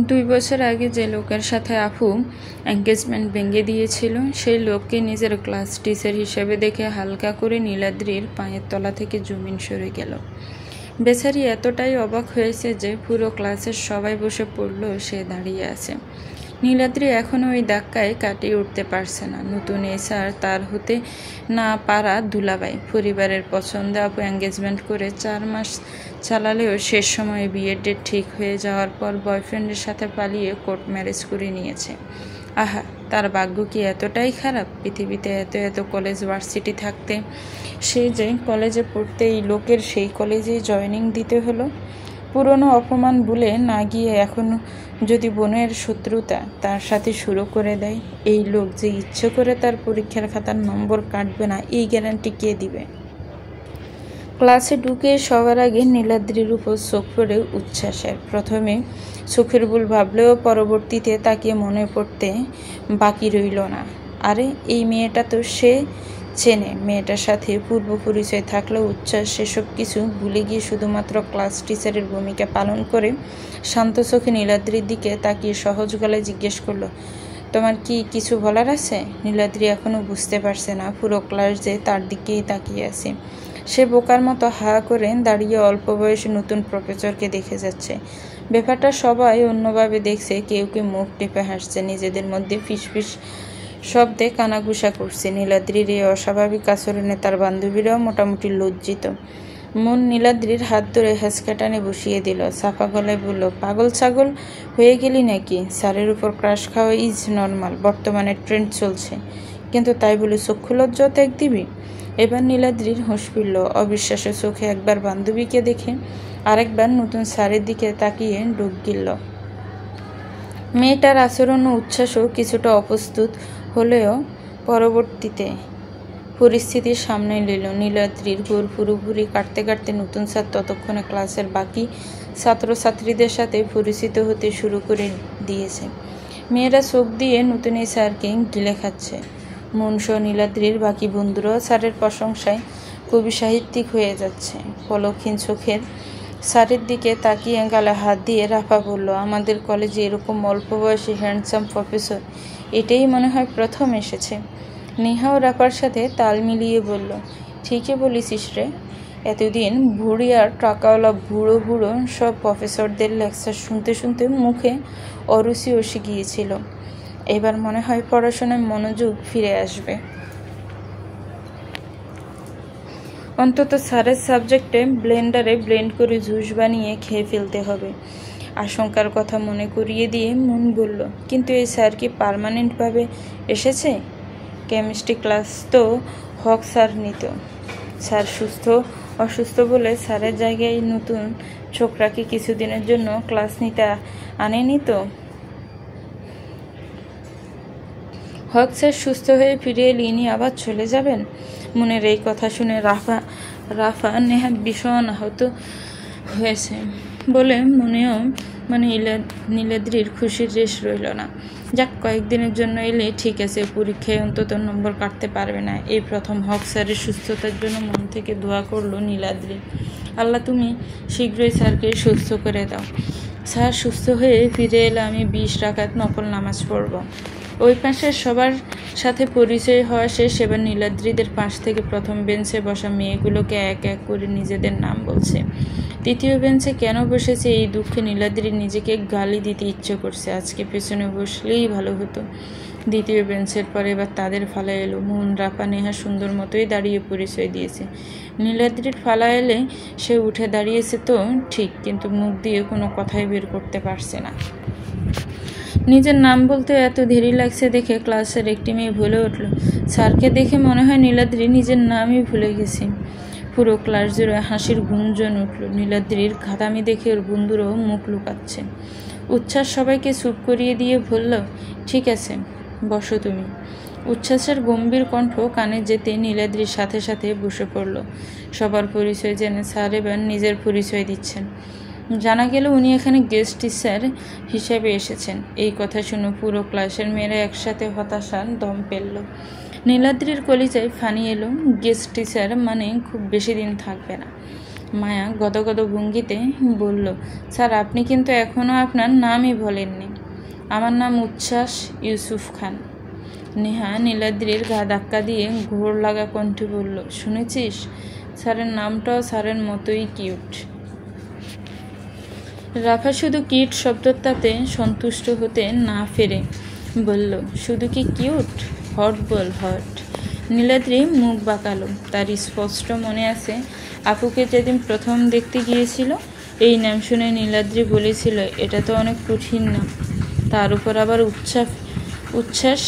2 বছর আগে যে লোকের সাথে আপু এঙ্গেজমেন্ট ভেঙে দিয়েছিল সেই লোককে নিজের ক্লাস টিচার হিসেবে দেখে হালকা করে নীলাদ্রির পায়ের তলা থেকে জমিন সরে গেল। বেচারি এতটাই অবাক হয়েছে যে পুরো ক্লাসের সবাই বসে পড়ল, সে দাঁড়িয়ে আছে। নীলাদ্রি এখনও ওই ধাক্কায় কাটিয়ে উঠতে পারছে না। নতুন স্যার, তার হতে না পারা দুলাভাই, পরিবারের পছন্দে আপু এঙ্গেজমেন্ট করে 4 মাস চালালেও শেষ সময়ে বিয়ের ডেট ঠিক হয়ে যাওয়ার পর বয়ফ্রেন্ডের সাথে পালিয়ে কোর্ট ম্যারেজ করে নিয়েছে। আহা, তার ভাগ্য কি এতটাই খারাপ? পৃথিবীতে এত এত কলেজ ভার্সিটি থাকতে সে যে কলেজে পড়তে এই লোকের সেই কলেজেই জয়েনিং দিতে হলো। পুরনো অপমান ভুলে না গিয়ে এখন যদি বোনের শত্রুতা তার সাথে শুরু করে দেয়, এই লোক যে ইচ্ছে করে তার পরীক্ষার খাতার নম্বর কাটবে না এই গ্যারান্টি কে দিবে? ক্লাসে ঢুকে সবার আগে নীলাদ্রির উপর চোখ পড়ে উচ্ছ্বাসের। প্রথমে চোখের ভুল ভাবলেও পরবর্তীতে তাকে মনে পড়তে বাকি রইল না, আরে এই মেয়েটা তো সে চেনে। মেয়েটার সাথে পূর্ব পরিচয় থাকলেও উচ্ছ্বাস সেসব কিছু ভুলে গিয়ে শুধুমাত্র ক্লাস টিচারের ভূমিকা পালন করে শান্ত চোখে নীলাদ্রির দিকে তাকিয়ে সহজ গলায় জিজ্ঞেস করলো, তোমার কি কিছু বলার আছে? নীলাদ্রি এখনও বুঝতে পারছে না পুরো ক্লাস যে তার দিকেই তাকিয়ে আছে। সে বোকার মতো হা করে দাঁড়িয়ে অল্প বয়সে নতুন প্রফেসরকে দেখে যাচ্ছে। ব্যাপারটা সবাই অন্যভাবে দেখছে, কেউ কেউ মুখ টিপে হাসছে, নিজেদের মধ্যে ফিসফিস শব্দে কানাঘুষা করছে। নীলাদ্রির এই অস্বাভাবিক আচরণে তার বান্ধবীরাও মোটামুটি লজ্জিত। মন নীলাদ্রির হাত ধরে হ্যাঁচকাটানে বসিয়ে দিল, চাপা গলায় বলল, পাগল ছাগল হয়ে গেলি নাকি? স্যারের উপর ক্রাশ খাওয়া ইজ নর্মাল, বর্তমানে ট্রেন্ড চলছে, কিন্তু তাই বলে চক্ষু লজ্জা ত্যাগ দিবি? এবার নীলাদ্রির হুঁশ ফিরল। অবিশ্বাস্য চোখে একবার বান্ধবীকে দেখে আরেকবার নতুন স্যারের দিকে তাকিয়ে ডুব গিলল। মেয়েটার আচরণ ও উচ্ছ্বাসও কিছুটা অপ্রস্তুত হলেও পরবর্তীতে পরিস্থিতির সামনে নিল। নীলাদ্রির ঘোর পুরোপুরি কাটতে কাটতে নতুন স্যার ততক্ষণে ক্লাসের বাকি ছাত্রছাত্রীদের সাথে পরিচিত হতে শুরু করে দিয়েছে। মেয়েরা চোখ দিয়ে নতুন এই স্যারকে গিলে খাচ্ছে। মনসহ নীলাদ্রির বাকি বন্ধুরাও স্যারের প্রশংসায় কবি সাহিত্যিক হয়ে যাচ্ছে। পলকহীন চোখের স্যারের দিকে তাকিয়ে গালে হাত দিয়ে রাফা বলল, আমাদের কলেজে এরকম অল্প বয়সী হ্যান্ডসাম প্রফেসর এটাই মনে হয় প্রথম এসেছে। নেহাও রাফার সাথে তাল মিলিয়ে বলল, ঠিকই বলেছিস রে। এতদিন ভুড়ি আর টাকাওয়ালা বুড়ো বুড়ো সব প্রফেসরদের লেকচার শুনতে শুনতে মুখে অরুচি এসে গিয়েছিল। এবার মনে হয় পড়াশোনায় মনোযোগ ফিরে আসবে। অন্তত স্যারের সাবজেক্টে ব্লেন্ডারে ব্লেন্ড করে জুস বানিয়ে খেয়ে ফেলতে হবে। আশঙ্কার কথা মনে করিয়ে দিয়ে মন বলল, কিন্তু এই স্যার কি পার্মানেন্টভাবে এসেছে? কেমিস্ট্রি ক্লাস তো হক স্যার নিত। স্যার অসুস্থ বলে স্যারের জায়গায় নতুন ছোকরাকে কিছুদিনের জন্য ক্লাস নিতে আনেনি তো? হক স্যার সুস্থ হয়ে ফিরে এলে ইনি আবার চলে যাবেন? মনের এই কথা শুনে রাফা নেহাত ভীষণ আহত হয়েছে বলে মনেও নীলাদ্রির খুশির রেশ রইল না। যাক, কয়েকদিনের জন্য এলে ঠিক আছে, পরীক্ষায় অন্তত নম্বর কাটতে পারবে না। এই প্রথম হক স্যারের সুস্থতার জন্য মন থেকে দোয়া করলো নীলাদ্রি, আল্লাহ তুমি শীঘ্রই স্যারকে সুস্থ করে দাও। স্যার সুস্থ হয়ে ফিরে এলে আমি 20 রাকাত নফল নামাজ পড়ব। ওই পাশের সবার সাথে পরিচয় হওয়া শেষ। এবার নীলাদ্রিদের পাশ থেকে প্রথম বেঞ্চে বসা মেয়েগুলোকে এক এক করে নিজেদের নাম বলছে। তৃতীয় বেঞ্চে কেন বসেছে এই দুঃখে নীলাদ্রির নিজেকে গালি দিতে ইচ্ছে করছে। আজকে পেছনে বসলেই ভালো হতো। দ্বিতীয় বেঞ্চের পরে এবার তাদের ফালা এলো। মুন, রাফা, নেহা সুন্দর মতোই দাঁড়িয়ে পরিচয় দিয়েছে। নীলাদ্রির ফালা এলে সে উঠে দাঁড়িয়েছে তো ঠিক, কিন্তু মুখ দিয়ে কোনো কথাই বের করতে পারছে না। নিজের নাম বলতে এত দেরি লাগছে দেখে ক্লাসের একটি মেয়ে বলে উঠল, স্যারকে দেখে মনে হয় নীলাদ্রি নিজের নামই ভুলে গেছি। পুরো ক্লাস জুড়ে হাসির গুঞ্জন উঠল। নীলাদ্রির ঘাতামি দেখে ওর বন্ধুরাও মুখ লুকাচ্ছে। উচ্ছ্বাস সবাইকে চুপ করিয়ে দিয়ে বলল, ঠিক আছে, বসো তুমি। উচ্ছ্বাসের গম্ভীর কণ্ঠ কানে যেতে নীলাদ্রির সাথে সাথে বসে পড়ল। সবার পরিচয় জেনে স্যার এবার নিজের পরিচয় দিচ্ছেন। জানা গেল উনি এখানে গেস্ট টিচার হিসেবে এসেছেন। এই কথা শুনে পুরো ক্লাসের মেয়েরা একসাথে হতাশার দম ফেলল। নীলাদ্রির কলিজায় ফানি এলো, গেস্ট টিচার মানে খুব বেশি দিন থাকবে না। মায়া গদগদ ভঙ্গিতে বলল, স্যার আপনি কিন্তু এখনও আপনার নামই বলেননি। আমার নাম উচ্ছ্বাস ইউসুফ খান। নেহা নীলাদ্রির গা ধাক্কা দিয়ে ঘোর লাগা কণ্ঠে বলল, শুনেছিস, স্যারের নামটাও স্যারের মতোই কিউট। রাফা শুধু কিউট শব্দটাতে সন্তুষ্ট হতে না ফেরে বলল, শুধু কি কিউট, হট বল হট। নীলাদ্রি মুখ বাঁকালো। তার স্পষ্ট মনে আছে আপুকে যেদিন প্রথম দেখতে গিয়েছিল এই নাম শুনে নীলাদ্রি বলেছিল, এটা তো অনেক কঠিন নাম, তার উপর আবার উচ্ছ্বাস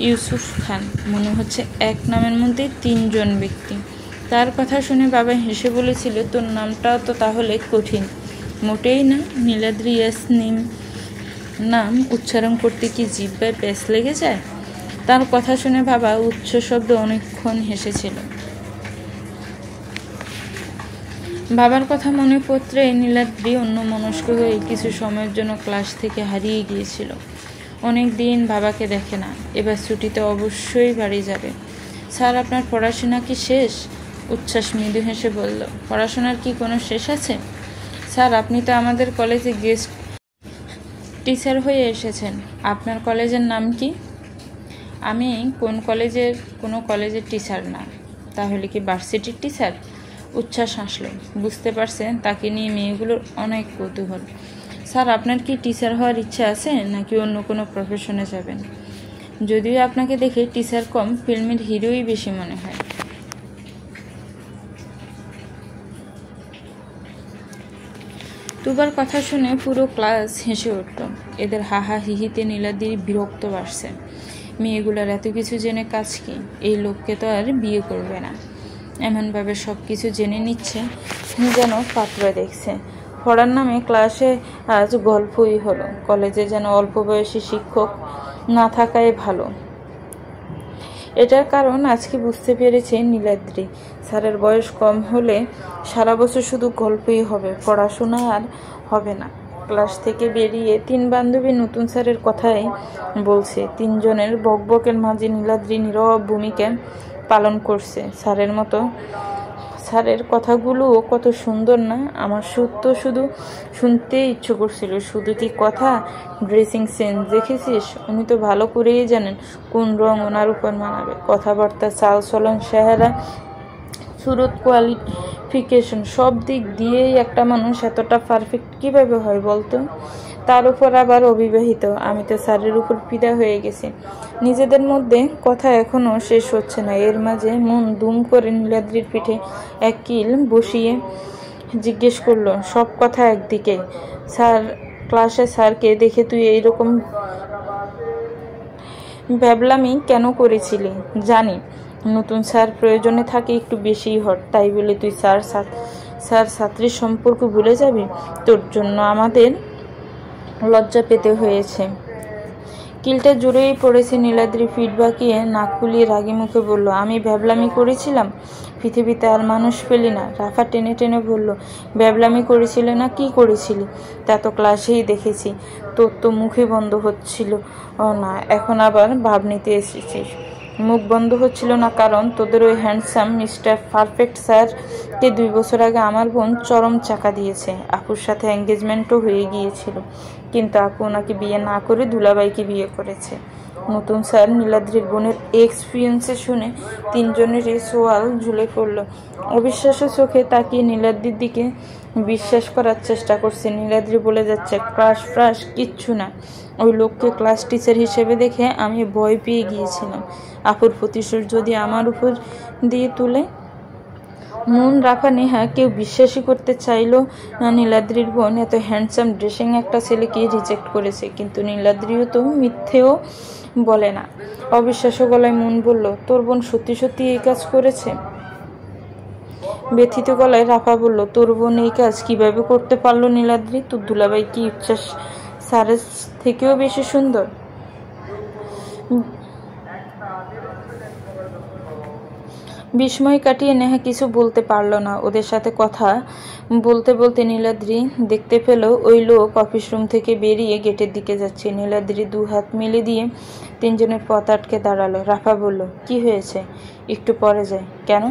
ইউসুফ খান, মনে হচ্ছে এক নামের মধ্যে 3 জন ব্যক্তি। তার কথা শুনে বাবা হেসে বলেছিল, তোর নামটাও তো তাহলে কঠিন। মোটেই না, নীলাদ্রি ইয়াসমিন নাম উচ্চারণ করতে কি জিহ্বায় প্যাঁচ লেগে যায়? তার কথা শুনে বাবা উচ্চ শব্দ অনেকক্ষণ হেসেছিল। বাবার কথা মনে পড়তে নীলাদ্রি অন্যমনস্ক হয়ে কিছু সময়ের জন্য ক্লাস থেকে হারিয়ে গিয়েছিল। অনেক দিন বাবাকে দেখে না। এবার ছুটিতে অবশ্যই বাড়ি যাবে। স্যার আপনার পড়াশোনা কি শেষ? উচ্ছ্বাস মৃদু হেসে বলল, পড়াশোনার কি কোনো শেষ আছে? স্যার আপনি তো আমাদের কলেজে গেস্ট টিচার হয়ে এসেছেন। আপনার কলেজের নাম কি? আমি কোনো কলেজের টিচার না। তাহলে কি ভার্সিটির টিচার? উচ্ছ্বাস হাসল। বুঝতে পারছেন তাকে নিয়ে মেয়েগুলোর অনেক কৌতূহল। স্যার আপনার কি টিচার হওয়ার ইচ্ছা আছে নাকি অন্য কোনো প্রফেশনে যাবেন? যদিও আপনাকে দেখে টিচার কম ফিল্মের হিরোই বেশি মনে হয়। তুবার কথা শুনে পুরো ক্লাস হেসে উঠল। এদের হাহা হিহিতে নীলাদ্রি বিরক্ত বাড়ছে। মেয়েগুলোর এত কিছু জেনে কাজ কি? এই লোককে তো আর বিয়ে করবে না। এমনভাবে সব কিছু জেনে নিচ্ছে যেন পাত্রা দেখছে। পড়ার নামে ক্লাসে আজ গল্পই হলো। কলেজে যেন অল্প বয়সী শিক্ষক না থাকাই ভালো। এটার কারণ আজকে বুঝতে পেরেছে নীলাদ্রি। স্যারের বয়স কম হলে সারা বছর শুধু গল্পই হবে, পড়াশোনা আর হবে না। ক্লাস থেকে বেরিয়ে 3 বান্ধবী নতুন স্যারের কথাই বলছে। 3 জনের বকবকের মাঝে নীলাদ্রি নীরব ভূমিকা পালন করছে। স্যারের কথাগুলোও কত সুন্দর না? আমার শুধু শুনতে ইচ্ছে করছিল। শুধু কি কথা, ড্রেসিং সেন্স দেখেছিস? উনি তো ভালো করেই জানেন কোন রং ওনার উপর মানাবে। কথাবার্তা, চাল চলন, চেহারা, সুরত, কোয়ালিফিকেশন সব দিক দিয়েই একটা মানুষ এতটা পারফেক্ট কিভাবে হয় বলতো? তার উপর আবার অবিবাহিত। আমি তো স্যারের উপর ফিদা হয়ে গেছি। নিজেদের মধ্যে কথা এখনো শেষ হচ্ছে না। এর মাঝে মন দুম করে নীলাদ্রির পিঠে এক কিল বসিয়ে জিজ্ঞেস করলো, সব কথা একদিকে, স্যার ক্লাসে স্যারকে দেখে তুই এইরকম ভ্যাবলামি কেন করেছিলি? জানি নতুন স্যার প্রয়োজনে থাকে একটু বেশিই হট, তাই বলে তুই স্যার ছাত্রীর সম্পর্ক ভুলে যাবি? তোর জন্য আমাদের লজ্জা পেতে হয়েছে। কিলটা জোরেই পড়েছে। নীলাদ্রি ফিট বাঁকিয়ে নাক ফুলিয়ে রাগি মুখে বলল, আমি ভ্যাবলামি করেছিলাম? পৃথিবীতে আর মানুষ পেলি না? রাফা টেনে টেনে বলল, ভ্যাবলামি করেছিলে না? কি করেছিলি? তা তো ক্লাসেই দেখেছি। তোর তো মুখে বন্ধ হচ্ছিল না, এখন আবার ভাব নিতে এসেছিস। মুখ বন্ধ হচ্ছিল না কারণ তোদের ওই হ্যান্ডসাম মিস্টার পারফেক্ট স্যারকে 2 বছর আগে আমার বোন চরম চাকা দিয়েছে। আপুর সাথে এঙ্গেজমেন্টও হয়ে গিয়েছিল, কিন্তু আপু ওনাকে বিয়ে না করে দুলাভাইকে বিয়ে করেছে। নতুন স্যার নীলাদ্রির বোনের এক্সপিরিয়েন্সে শুনে 3 জনেরই সোয়াল ঝুলে পড়ল। অবিশ্বাস্য চোখে তাকিয়ে নীলাদ্রির দিকে বিশ্বাস করার চেষ্টা করছে। নীলাদ্রি বলে যাচ্ছে, ক্লাস ফ্রাস কিচ্ছু না। ওই লোককে ক্লাস টিচার হিসেবে দেখে আমি ভয় পেয়ে গিয়েছিলাম। আপুর প্রতিশোধ যদি আমার উপর দিয়ে তুলে। মন রাফা, নেহা কেউ বিশ্বাসই করতে চাইল না নীলাদ্রির বোন এত হ্যান্ডসাম ড্রেসিং একটা ছেলেকে রিজেক্ট করেছে। কিন্তু নীলাদ্রিও তো মিথ্যেও বলে না। অবিশ্বাস্য গলায় মন বলল, তোর বোন সত্যি সত্যি এই কাজ করেছে? ব্যথিত গলায় রাফা বলল, তোর বোন এই কাজ কিভাবে করতে পারলো নীলাদ্রি? তোর দুলাভাই কি উচ্ছ্বাস স্যারের থেকেও বেশি সুন্দর? বিস্ময় কাটিয়ে নেহা কিছু বলতে পারল না। ওদের সাথে কথা বলতে বলতে নীলাদ্রি দেখতে পেল ওই লোক অফিস রুম থেকে বেরিয়ে গেটের দিকে যাচ্ছে। নীলাদ্রি দু হাত মেলে দিয়ে তিনজনের পথ আটকে দাঁড়ালো। রাফা বলল, কি হয়েছে? একটু পরে যায়। কেন?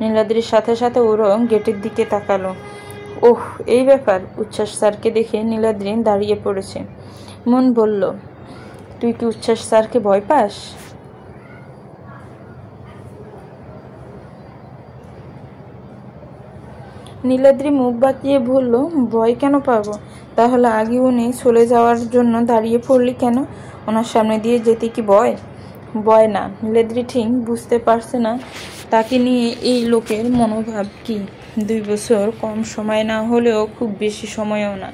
নীলাদ্রির সাথে সাথে ওরও গেটের দিকে তাকালো। ওহ, এই ব্যাপার। উচ্ছ্বাস স্যারকে দেখে নীলাদ্রি দাঁড়িয়ে পড়েছে। মন বলল, তুই কি উচ্ছ্বাস স্যারকে ভয় পাস? নীলাদ্রি মুখ বাঁকিয়ে বলল, ভয় কেন পাবো? তাহলে আগে উনি চলে যাওয়ার জন্য দাঁড়িয়ে পড়লি কেন? ওনার সামনে দিয়ে যেতে কি ভয়? ভয় না। নীলাদ্রি ঠিক বুঝতে পারছে না তাকে নিয়ে এই লোকের মনোভাব কি। 2 বছর কম সময় না হলেও খুব বেশি সময়ও না।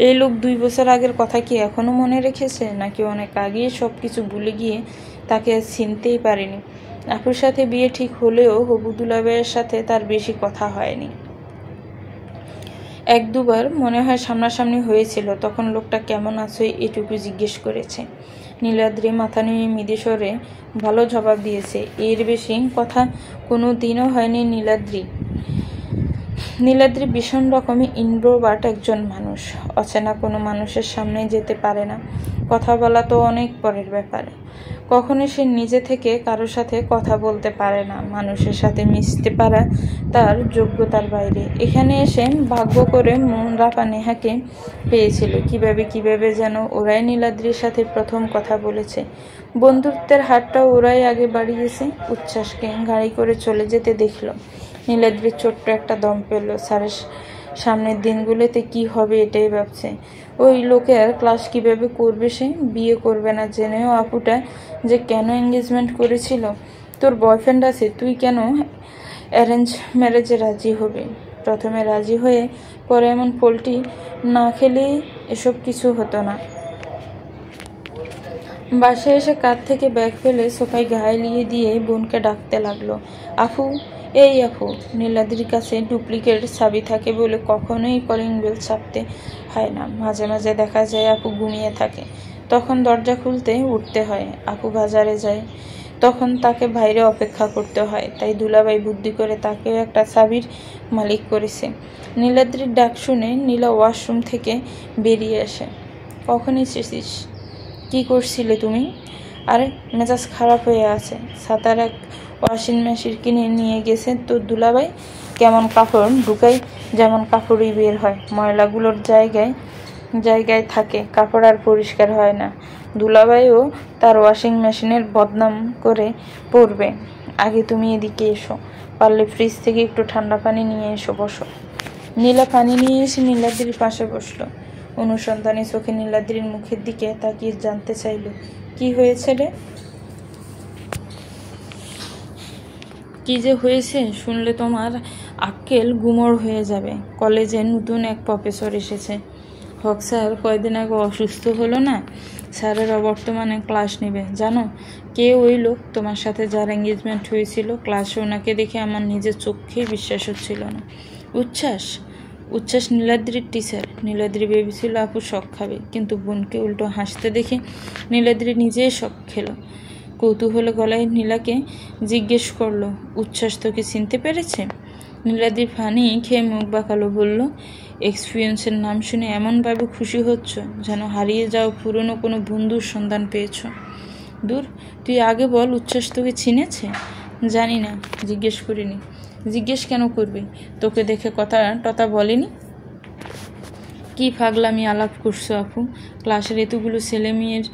এই লোক 2 বছর আগের কথা কি এখনো মনে রেখেছে, নাকি অনেক আগেই সব কিছু ভুলে গিয়ে তাকে চিনতেই পারেনি? আপুর সাথে বিয়ে ঠিক হলেও হবু দুলাভাইয়ের সাথে তার বেশি কথা হয়নি। 1-2বার মনে হয় সামনাসামনি হয়েছিল, তখন লোকটা কেমন আছে এটুকু জিজ্ঞেস করেছে। নীলাদ্রি মাথা নিয়ে মৃদু স্বরে ভালো জবাব দিয়েছে। এর বেশি কথা কোনো দিনও হয়নি। নীলাদ্রি ভীষণ রকমই ইন্ট্রোভার্ট একজন মানুষ। অচেনা কোনো মানুষের সামনে যেতে পারে না। কথা বলা তো অনেক পরের ব্যাপার। কখনো সে নিজে থেকে কারোর সাথে কথা বলতে পারে না। মানুষের সাথে মিশতে পারা তার যোগ্যতার বাইরে। এখানে এসে ভাগ্য করে রাফা নেহাকে পেয়েছিল। কিভাবে যেন ওরাই নীলাদ্রির সাথে প্রথম কথা বলেছে। বন্ধুত্বের হাতটাও ওরাই আগে বাড়িয়েছে। উচ্ছ্বাসকে গাড়ি করে চলে যেতে দেখল। নীলাদ্রির ছোট্ট একটা দম পেল। স্যারের সামনের দিনগুলোতে কি হবে এটাই ভাবছে। ওই লোকের ক্লাস কিভাবে করবে সে? বিয়ে করবে না জেনেও আপুটা যে কেন এঙ্গেজমেন্ট করেছিল। তোর বয়ফ্রেন্ড আছে, তুই কেন অ্যারেঞ্জ ম্যারেজে রাজি হবে? প্রথমে রাজি হয়ে পরে এমন পোল্টি না খেলেই এসব কিছু হতো না। বাসায় এসে কাঁধ থেকে ব্যাগ ফেলে সোফায় গায়ে দিয়ে বোনকে ডাকতে লাগলো, আফু, এই আফু। নীলাদ্রির কাছে ডুপ্লিকেট চাবি থাকে বলে কখনোই কলিং বেল চাপতে হয় না। মাঝে মাঝে দেখা যায় আপু ঘুমিয়ে থাকে, তখন দরজা খুলতে উঠতে হয়। আপু বাজারে যায়, তখন তাকে বাইরে অপেক্ষা করতে হয়। তাই দুলাভাই বুদ্ধি করে তাকেও একটা চাবির মালিক করেছে। নীলাদ্রির ডাক শুনে নীলা ওয়াশরুম থেকে বেরিয়ে আসে। কখন এসেছিস? কি করছিলে তুমি? আরে, মেজাজ খারাপ হয়ে আছে। ছাতার এক ওয়াশিং মেশিন কিনে নিয়ে গেছে তোর দুলাভাই। কেমন কাপড় ঢুকাই, যেমন কাপড়ই বের হয়। ময়লাগুলোর জায়গায় থাকে, কাপড় আর পরিষ্কার হয় না। দুলাভাইও তার ওয়াশিং মেশিনের বদনাম করে পড়বে। আগে তুমি এদিকে এসো, পারলে ফ্রিজ থেকে একটু ঠান্ডা পানি নিয়ে এসো, বসো। নীলা পানি নিয়ে এসে নীলাদ্রির পাশে বসলো। অনুসন্ধানী চোখে নীলাদ্রির মুখের দিকে তাকিয়ে জানতে চাইল, কি হয়েছে রে? কি যে হয়েছে শুনলে তোমার আক্কেল গুমর হয়ে যাবে। কলেজে নতুন এক প্রফেসর এসেছে। হক স্যার কয়েকদিন আগে অসুস্থ হলো না, স্যারের অবর্তমানে ক্লাস নেবে। জানো কে ওই লোক তোমার সাথে যার এঙ্গেজমেন্ট হয়েছিল? ক্লাসে ওনাকে দেখে আমার নিজের চোখেই বিশ্বাস হচ্ছিল না। উচ্ছ্বাস নীলাদ্রির টিচার। নীলাদ্রি ভেবেছিল আপু শখ খাবে, কিন্তু বোনকে উল্টো হাসতে দেখে নীলাদ্রি নিজেই শখ খেলো। কৌতূহলে গলায় নীলাকে জিজ্ঞেস করলো, উচ্ছ্বাস তোকে চিনতে পেরেছে? নীলাদ্রি পানি খেয়ে মুখ বাঁকালো, বলল, এক্সপিরিয়েন্সের নাম শুনে এমনভাবে খুশি হচ্ছ যেন হারিয়ে যাও পুরনো কোনো বন্ধুর সন্ধান পেয়েছ। দূর, তুই আগে বল, উচ্ছ্বাস তোকে চিনেছে? জানি না, জিজ্ঞেস করিনি। জিজ্ঞেস কেন করবি? তোকে দেখে কথা বলেনি? কি পাগলামি আলাপ করছো আপু? ক্লাসের এতগুলো ছেলে মেয়ের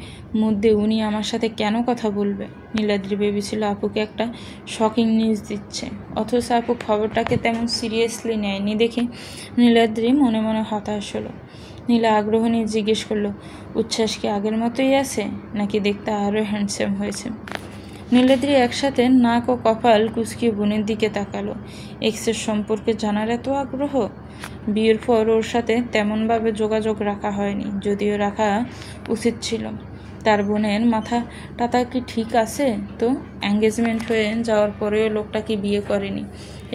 মধ্যে উনি আমার সাথে কেন কথা বলবে? নীলাদ্রি ভেবেছিল আপুকে একটা শকিং নিউজ দিচ্ছে, অথচ আপু খবরটাকে তেমন সিরিয়াসলি নেয়নি দেখে নীলাদ্রি মনে মনে হতাশ হলো। নীলা আগ্রহ নিয়ে জিজ্ঞেস করলো, উচ্ছ্বাস কি আগের মতোই আছে, নাকি দেখতে আরও হ্যান্ডসাম হয়েছে? নীলাদ্রি একসাথে নাক ও কপাল কুচকিয়ে বোনের দিকে তাকালো। এক্সের সম্পর্কে জানার এত আগ্রহ? বিয়ের পর ওর সাথে তেমনভাবে যোগাযোগ রাখা হয়নি, যদিও রাখা উচিত ছিল। তার বোনের মাথা টাথা কি ঠিক আছে? তো এঙ্গেজমেন্ট হয়ে যাওয়ার পরেও লোকটা কি বিয়ে করেনি?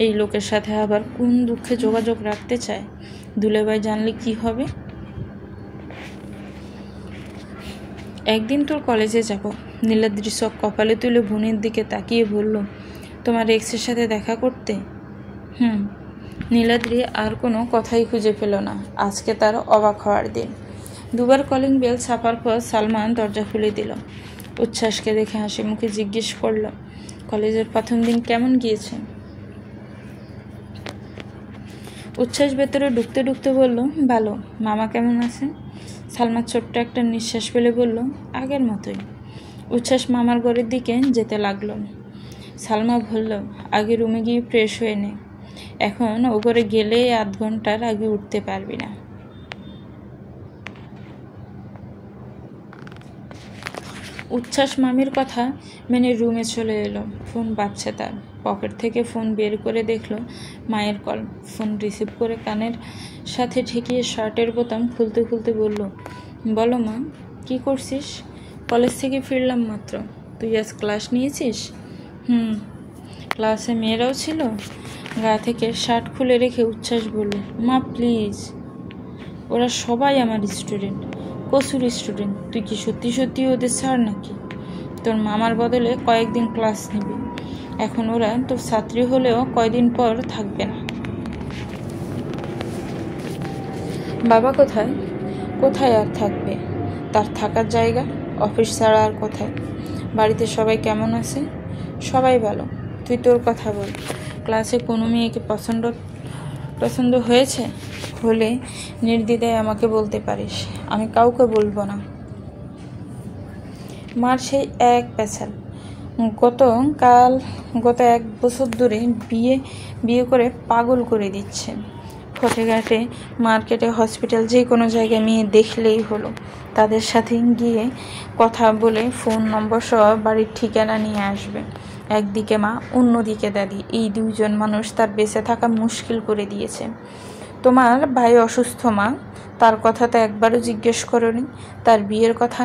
এই লোকের সাথে আবার কোন দুঃখে যোগাযোগ রাখতে চায়? দুলাভাই জানলে কি হবে? একদিন তোর কলেজে যাব। নীলাদ্রি চোখ কপালে তুলে বোনের দিকে তাকিয়ে বলল, তোমার এক্সের সাথে দেখা করতে? নীলাদ্রি আর কোনো কথাই খুঁজে পেল না। আজকে তার অবাক হওয়ার দিন। দুবার কলিং বেল ছাপার পর সালমান দরজা খুলে দিল। উচ্ছ্বাসকে দেখে হাসি মুখে জিজ্ঞেস করল, কলেজের প্রথম দিন কেমন গিয়েছে? উচ্ছ্বাস ভেতরে ঢুকতে ঢুকতে বলল, ভালো। মামা কেমন আছে? সালমা ছোট্ট একটা নিঃশ্বাস ফেলে বলল, আগের মতোই। উচ্ছ্বাস মামার ঘরের দিকে যেতে লাগলো। সালমা বলল, আগে রুমে গিয়ে ফ্রেশ হয়ে নে, এখন ও ঘরে গেলে আধ ঘন্টার আগে উঠতে পারবি না। উচ্ছ্বাস মামির কথা মেনে রুমে চলে এলো। ফোন বাজছে তার। পকেট থেকে ফোন বের করে দেখলো মায়ের কল। ফোন রিসিভ করে কানের সাথে ঠেকিয়ে শার্টের বোতাম খুলতে খুলতে বলল, বলো মা, কি করছিস? কলেজ থেকে ফিরলাম মাত্র। তুই আজ ক্লাস নিয়েছিস? ক্লাসে মেয়েরাও ছিল। গা থেকে শার্ট খুলে রেখে উচ্ছ্বাস বলল, মা প্লিজ, ওরা সবাই আমার স্টুডেন্ট, প্রচুর স্টুডেন্ট। তুই কি সত্যি সত্যি ওদের স্যার নাকি? তোর মামার বদলে কয়েকদিন ক্লাস নিবি। এখন ওরা তোর ছাত্রী হলেও কয়দিন পর থাকবে না। বাবা কোথায়? কোথায় আর থাকবে? তার থাকার জায়গা অফিস ছাড়া আর কোথায়? বাড়িতে সবাই কেমন আছে? সবাই ভালো। তুই তোর কথা বল। ক্লাসে কোনো মেয়েকে পছন্দ হয়েছে? হলে নির্দ্বিধায় আমাকে বলতে পারিস, আমি কাউকে বলবো না। মার সেই এক পেছাল। গত 1 বছর ধরে বিয়ে করে পাগল করে দিচ্ছে। ফটেঘাটে, মার্কেটে, হসপিটাল, যে কোনো জায়গায় মেয়ে দেখলেই হলো তাদের সাথে গিয়ে কথা বলে ফোন নম্বর সহ বাড়ির ঠিকানা নিয়ে আসবে। একদিকে মা, অন্যদিকে দাদি। এই 2 জন মানুষ তার বেঁচে থাকা মুশকিল করে দিয়েছে। তোমার ভাই অসুস্থ মা, তার কথা তো একবারও জিজ্ঞেস করনি। তার বিয়ের কথা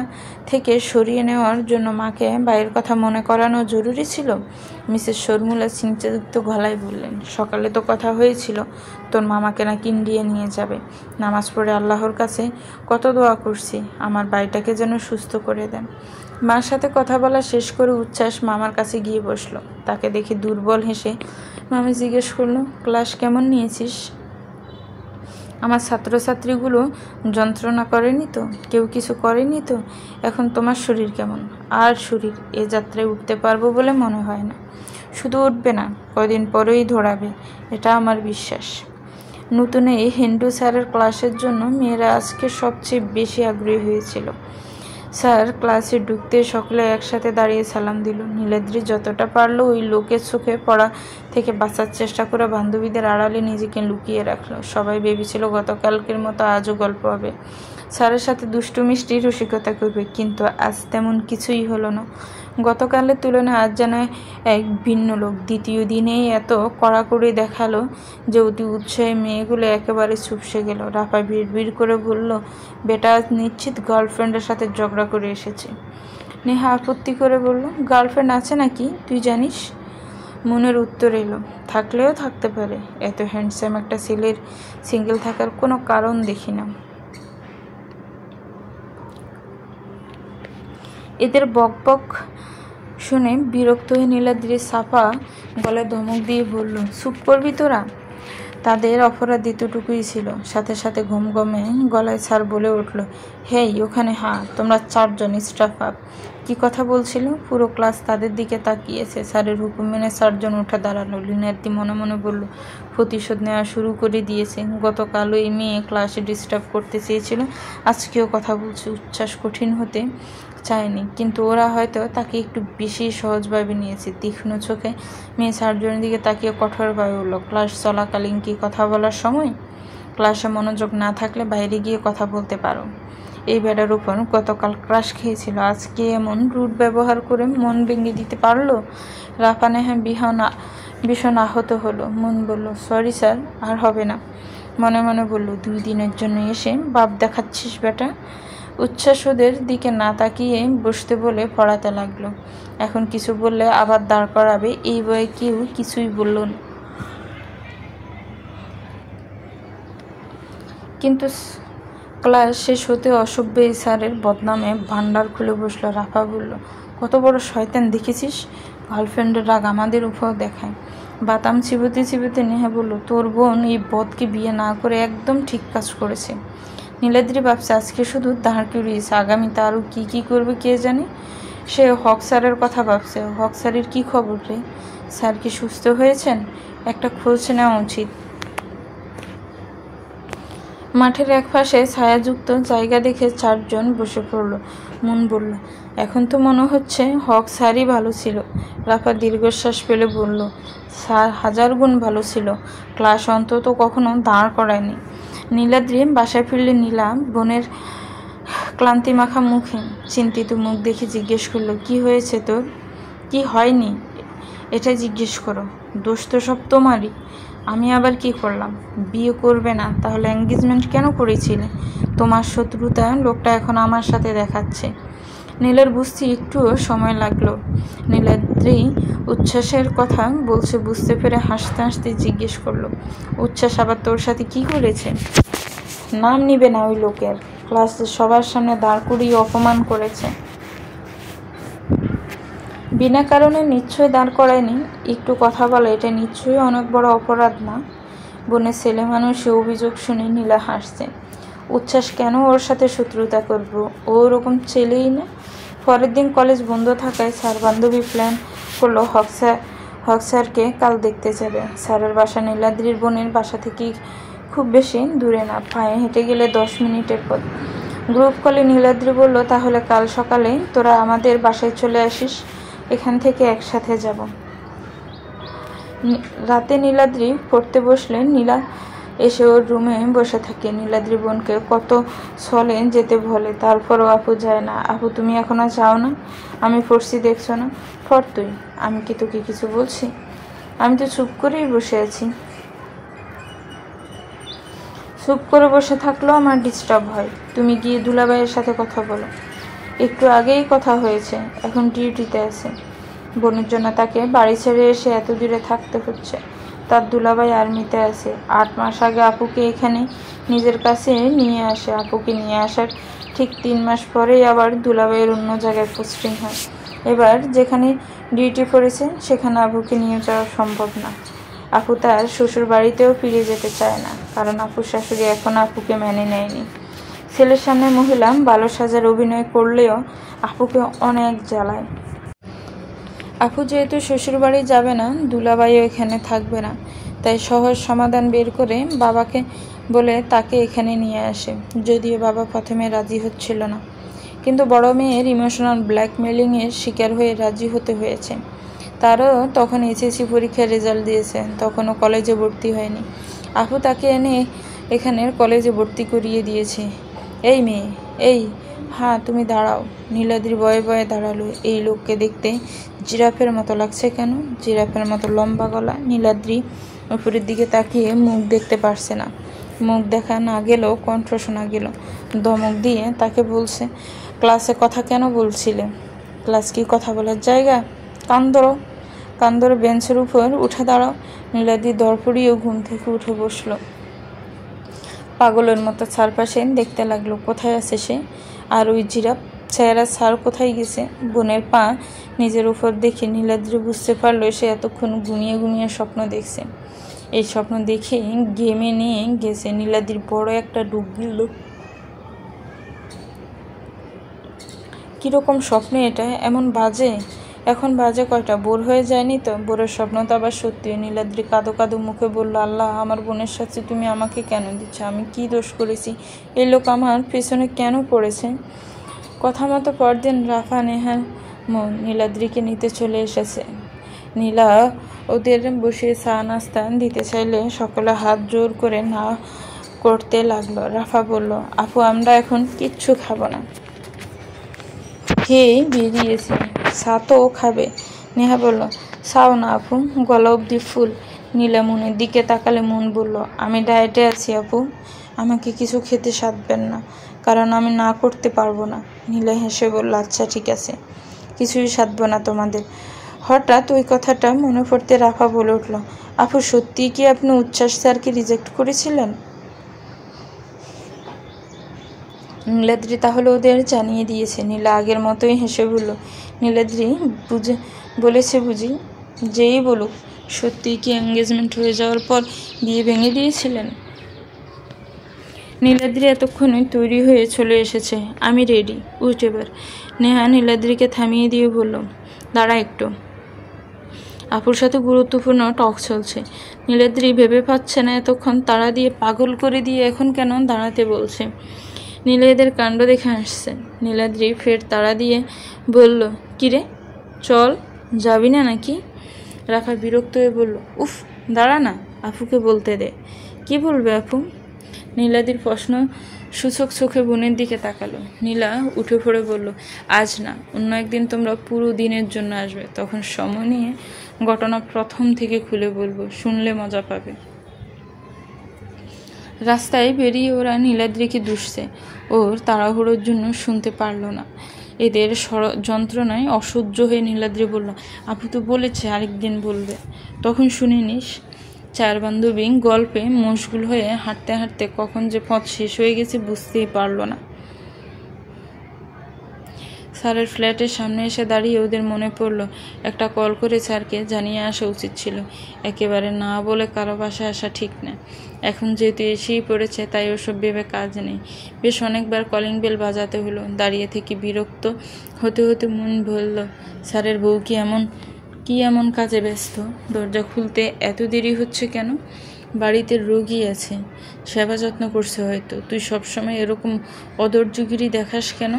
থেকে সরিয়ে নেওয়ার জন্য মাকে ভাইয়ের কথা মনে করানো জরুরি ছিল? মিসেস শর্মুলা চিন্তাযুক্ত গলায় বললেন, সকালে তো কথা হয়েছিল তোর মামাকে নাকি ইন্ডিয়া নিয়ে যাবে। নামাজ পড়ে আল্লাহর কাছে কত দোয়া করছি আমার ভাইটাকে যেন সুস্থ করে দেন। মার সাথে কথা বলা শেষ করে উচ্ছ্বাস মামার কাছে গিয়ে বসলো। তাকে দেখে দুর্বল হেসে মামি জিজ্ঞেস করলো, ক্লাস কেমন নিয়েছিস? আমার ছাত্রছাত্রীগুলো যন্ত্রণা করেনি তো? কেউ কিছু করেনি তো? এখন তোমার শরীর কেমন? আর শরীর এ যাত্রায় উঠতে পারবো বলে মনে হয় না। শুধু উঠবে না, কদিন পরেই ধরাবে, এটা আমার বিশ্বাস। নতুন এই হিন্দু স্যারের ক্লাসের জন্য মেয়েরা আজকে সবচেয়ে বেশি আগ্রহী হয়েছিল। স্যার ক্লাসে ঢুকতে সকলে একসাথে দাঁড়িয়ে সালাম দিল। নীলাদ্রি যতটা পারলো ওই লোকের চোখে পড়া থেকে বাঁচার চেষ্টা করে বান্ধবীদের আড়ালে নিজেকে লুকিয়ে রাখলো। সবাই ভেবেছিল গতকালকের মতো আজও গল্প হবে, স্যারের সাথে দুষ্টু মিষ্টি রসিকতা করবে, কিন্তু আজ তেমন কিছুই হলো না। গতকালের তুলনায় আজ যেন এক ভিন্ন লোক। দ্বিতীয় দিনেই এত কড়াকড়ি দেখালো যে অতি উৎসাহী মেয়েগুলো একেবারে চুপসে গেল। রাফা ভিড় করে বলল, বেটা আজ নিশ্চিত গার্লফ্রেন্ডের সাথে ঝগড়া করে এসেছে। নেহা আপত্তি করে বলল, গার্লফ্রেন্ড আছে নাকি তুই জানিস? মনের উত্তর এলো, থাকলেও থাকতে পারে। এত হ্যান্ডসাম একটা ছেলের সিঙ্গেল থাকার কোনো কারণ দেখি না। এদের বকবক শুনে বিরক্ত হয়ে নীলাদ্রি সাফা গলায় ধমক দিয়ে বলল, চুপ করবি তোরা? তাদের অপরাধ এতটুকুই ছিল। সাথে সাথে ঘমঘমে গলায় স্যার বলে উঠল, হেই ওখানে, তোমরা 4 জন স্টাফ আপ। কি কথা বলছিল? পুরো ক্লাস তাদের দিকে তাকিয়েছে। স্যারের হুকুম মেনে 4 জন উঠে দাঁড়ালো। লীনাদ্রি মনে মনে বলল, প্রতিশোধ নেওয়া শুরু করে দিয়েছে। গতকালও এই মেয়ে ক্লাসে ডিস্টার্ব করতে চেয়েছিল, আজকেও কথা বলছে। উচ্ছ্বাস কঠিন হতে চায়নি, কিন্তু ওরা হয়তো তাকে একটু বেশি সহজভাবে নিয়েছে। তীক্ষ্ণ চোখে মেয়ে 4 জনের দিকে তাকিয়ে কঠোরভাবে বলল, ক্লাস চলাকালীন কি কথা বলার সময়? ক্লাসে মনোযোগ না থাকলে বাইরে গিয়ে কথা বলতে পারো। এই বেটার উপর গতকাল ক্রাশ খেয়েছিল, আজকে এমন রুট ব্যবহার করে মন ভেঙে দিতে পারলো? রাফা নেহা ভীষণ আহত হলো। মন বলল, সরি স্যার, আর হবে না। মনে মনে বলল, 2 দিনের জন্য এসে বাপ দেখাচ্ছিস বেটা। উচ্ছ্বাস ওদের দিকে না তাকিয়ে বসতে বলে পড়াতে লাগলো। এখন কিছু বললে আবার দাঁড় করাবে, এই বয়ে কেউ কিছুই বলল না। কিন্তু ক্লাস শেষ হতে অসভ্য স্যারের বদনামে ভান্ডার খুলে বসলো। রাফা বলল, কত বড় শয়তান দেখেছিস? গার্লফ্রেন্ডের রাগ আমাদের উপর দেখায়। বাতাম চিবোতে চিবোতে নেহা বলল, তোর বোন এই বদকে বিয়ে না করে একদম ঠিক কাজ করেছে। নীলাদ্রি ভাবছে আজকে শুধু দাঁড় করিয়েছে, আগামীতে আরও কী করবে কে জানে। সে হক স্যারের কথা ভাবছে। হক স্যারের কী খবর রে? স্যার কি সুস্থ হয়েছেন? একটা খোঁজ নেওয়া উচিত। মাঠের একপাশে ছায়াযুক্ত জায়গা দেখে চারজন বসে পড়ল। মন বলল, এখন তো মনে হচ্ছে হক স্যারই ভালো ছিল। রাফা দীর্ঘশ্বাস ফেলে বলল, স্যার 1000 গুণ ভালো ছিল, ক্লাস অন্তত কখনো দাঁড় করায়নি। নীলাদ্রি বাসায় ফিরলে নীলা বোনের ক্লান্তি মাখা মুখে চিন্তিত মুখ দেখে জিজ্ঞেস করলো, কি হয়েছে তোর? কি হয়নি এটা জিজ্ঞেস করো, দোষ তো সব তোমারই। আমি আবার কি করলাম? বিয়ে করবে না তাহলে এঙ্গেজমেন্ট কেন করেছিলে? তোমার শত্রুতা লোকটা এখন আমার সাথে দেখাচ্ছে। নীলার বুঝতে একটুও সময় লাগলো। নীলাদ্রি উচ্ছ্বাসের কথা বলছে বুঝতে পেরে হাসতে হাসতে জিজ্ঞেস করলো, উচ্ছ্বাস আবার তোর সাথে কি করেছে? নাম নিবে না ওই লোকের, ক্লাসে সবার সামনে দাঁড় করিয়ে অপমান করেছে। বিনা কারণে নিশ্চয়ই দাঁড় করায়নি। একটু কথা বলা এটা নিশ্চয়ই অনেক বড় অপরাধ না? বোনের ছেলে মানুষে অভিযোগ শুনে নীলা হাসছে। উচ্ছ্বাস কেন ওর সাথে শত্রুতা করব? ও ওরকম ছেলেই না। পরের দিন কলেজ বন্ধ থাকায় স্যার বান্ধবী প্ল্যান করলো হক স্যারকে কাল দেখতে যাবে। স্যারের বাসা নীলাদ্রির বোনের বাসা থেকে খুব বেশি দূরে না, পায়ে হেঁটে গেলে 10 মিনিটের পথ। গ্রুপ কলে নীলাদ্রি বলল, তাহলে কাল সকালে তোরা আমাদের বাসায় চলে আসিস, এখান থেকে একসাথে যাব। রাতে নীলাদ্রি পড়তে বসলে নীলা এসে ওর রুমে বসে থাকে। নীলাদ্রি বোনকে কত ছলে যেতে বলে, তারপরও আপু যায় না। আপু তুমি এখনো যাও না? আমি পড়ছি দেখছো না? পড় তুই, আমি কি তোকে কিছু বলছি? আমি তো চুপ করেই বসে আছি। চুপ করে বসে থাকলেও আমার ডিস্টার্ব হয়। তুমি গিয়ে দুলাভাইয়ের সাথে কথা বলো। একটু আগেই কথা হয়েছে, এখন ডিউটিতে আছে। বোনের জন্য তাকে বাড়ি ছেড়ে এসে এত দূরে থাকতে হচ্ছে। তার দুলাভাই আর্মিতে আছে। 8 মাস আগে আপুকে এখানে নিজের কাছে নিয়ে আসে। আপুকে নিয়ে আসার ঠিক 3 মাস পরেই আবার দুলাভাইয়ের অন্য জায়গায় পোস্টিং হয়। এবার যেখানে ডিউটি পড়েছে সেখানে আপুকে নিয়ে যাওয়া সম্ভব না। আপু তার শ্বশুর বাড়িতেও ফিরে যেতে চায় না, কারণ আপুর শাশুড়ি এখন আপুকে মেনে নেয়নি। ছেলের সামনে মহিলা ভালো সাজার অভিনয় করলেও আপুকে অনেক জ্বালায়। আপু যেহেতু শ্বশুর বাড়ি যাবে না, দুলাভাইও এখানে থাকবে না, তাই সহজ সমাধান বের করে বাবাকে বলে তাকে এখানে নিয়ে আসে। যদিও বাবা প্রথমে রাজি হচ্ছিল না, কিন্তু বড় মেয়ের ইমোশনাল ব্ল্যাকমেলিংয়ের শিকার হয়ে রাজি হতে হয়েছে। তারও তখন এইচএসসি পরীক্ষার রেজাল্ট দিয়েছে, তখনও কলেজে ভর্তি হয়নি। আপু তাকে এনে এখানের কলেজে ভর্তি করিয়ে দিয়েছে। এই মেয়ে, এই, হ্যাঁ তুমি দাঁড়াও। নীলাদ্রি ভয়ে ভয়ে দাঁড়ালো। এই লোককে দেখতে জিরাফের মতো লাগছে কেন? জিরাফের মতো লম্বা গলা। নীলাদ্রি উপরের দিকে তাকিয়ে মুখ দেখতে পারছে না। মুখ দেখা না গেলেও কণ্ঠ শোনা গেল। ধমক দিয়ে তাকে বলছে, ক্লাসে কথা কেন বলছিলে? ক্লাস কি কথা বলার জায়গা? কান ধরো বেঞ্চের উপর উঠে দাঁড়াও। নীলাদ্রি দরপড়িয়েও ঘুম থেকে উঠে বসলো। পাগলের মতো চারপাশে দেখতে লাগলো, কোথায় আছে সে? আর ওই জিরাফ চেহারা স্যার কোথায় গেছে? বোনের পা নিজের উপর দেখে নীলাদ্রি বুঝতে পারলো সে এতক্ষণ ঘুমিয়ে ঘুমিয়ে স্বপ্ন দেখছে। এই স্বপ্ন দেখে গেমে নিয়ে গেছে। নীলাদ্রির বড় একটা ডুব গেল। কিরকম স্বপ্নে এটা? এমন বাজে? এখন বাজে কয়টা? বোর হয়ে যায়নি তো? বোরের স্বপ্ন তো আবার সত্যি। নীলাদ্রি কাঁদো কাঁদো মুখে বলল, আল্লাহ, আমার বোনের সাথে তুমি আমাকে কেন দিচ্ছ? আমি কি দোষ করেছি? এই লোক আমার পেছনে কেন পড়েছে? কথা মতো পরদিন রাফা, নেহা, নীলাদ্রিকে নিতে চলে এসেছে। নীলা ওদের বসিয়ে চা নাস্তা দিতে চাইলে সকলে হাত জোর করে না করতে লাগলো। রাফা বলল, আপু আমরা এখন কিচ্ছু খাবো না, খেয়ে বেরিয়েছে। চা তো খাবে। নেহা বলল, চাও না আপু, গলা অবধি ফুল। নীলা মনের দিকে তাকালে মন বলল, আমি ডায়েটে আছি আপু, আমাকে কিছু খেতে সাধবেন না, কারণ আমি না করতে পারবো না। নীলা হেসে বলল, আচ্ছা ঠিক আছে, কিছুই সাধবো না তোমাদের। হঠাৎ ওই কথাটা মনে পড়তে রাফা বলে উঠল, আপু সত্যিই কি আপনি উচ্ছ্বাস স্যারকে রিজেক্ট করেছিলেন? নীলাদ্রি তাহলে ওদের জানিয়ে দিয়েছে। নীলা আগের মতোই হেসে বলল, নীলাদ্রি বলেছে বুঝি? যেই বলুক, সত্যিই কি এঙ্গেজমেন্ট হয়ে যাওয়ার পর বিয়ে ভেঙে দিয়েছিলেন? নীলাদ্রি এতক্ষণে তৈরি হয়ে চলে এসেছে। আমি রেডি, উঠ এবার। নেহা নীলাদ্রিকে থামিয়ে দিয়ে বলল, দাঁড়া একটু, আপুর সাথে গুরুত্বপূর্ণ টক চলছে। নীলাদ্রি ভেবে পাচ্ছে না এতক্ষণ তাড়া দিয়ে পাগল করে দিয়ে এখন কেন দাঁড়াতে বলছে। নীলা এদের কাণ্ড দেখে আসছে। নীলাদ্রি ফের তাড়া দিয়ে বলল, কিরে চল, যাবি না নাকি? রাফা বিরক্ত হয়ে বলল, উফ দাঁড়া না, আপুকে বলতে দে। কি বলবে আপু? নীলাদ্রির প্রশ্ন সূচক চোখে বোনের দিকে তাকালো। নীলা উঠে পড়ে বলল, আজ না, অন্য একদিন তোমরা পুরো দিনের জন্য আসবে, তখন সময় নিয়ে ঘটনা প্রথম থেকে খুলে বলবো, শুনলে মজা পাবে। রাস্তায় বেরিয়ে ওরা নীলাদ্রিকে দুষছে। ওর তাড়াহুড়োর জন্য শুনতে পারল না। এদের যন্ত্রণায় অসহ্য হয়ে নীলাদ্রি বলল, আপু তো বলেছে আরেকদিন বলবে, তখন শুনে নিস। চার বান্ধবী গল্পে মশগুল হয়ে হাঁটতে হাঁটতে কখন যে পথ শেষ হয়ে গেছে বুঝতেই পারল না। স্যারের ফ্ল্যাটের সামনে এসে দাঁড়িয়ে ওদের মনে পড়ল একটা কল করে স্যারকে জানিয়ে আসা উচিত ছিল। একেবারে না বলে কারো বাসায় আসা ঠিক না। এখন যেহেতু এসেই পড়েছে তাই ওসব ভেবে কাজ নেই। বেশ অনেকবার কলিং বেল বাজাতে হলো। দাঁড়িয়ে থেকে বিরক্ত হতে হতে মন বলল, স্যারের বউ কি এমন কাজে ব্যস্ত? দরজা খুলতে এত দেরি হচ্ছে কেন? বাড়িতে রোগী আছে, সেবা যত্ন করছে হয়তো। তুই সবসময় এরকম অধৈর্যগিরি দেখাস কেন?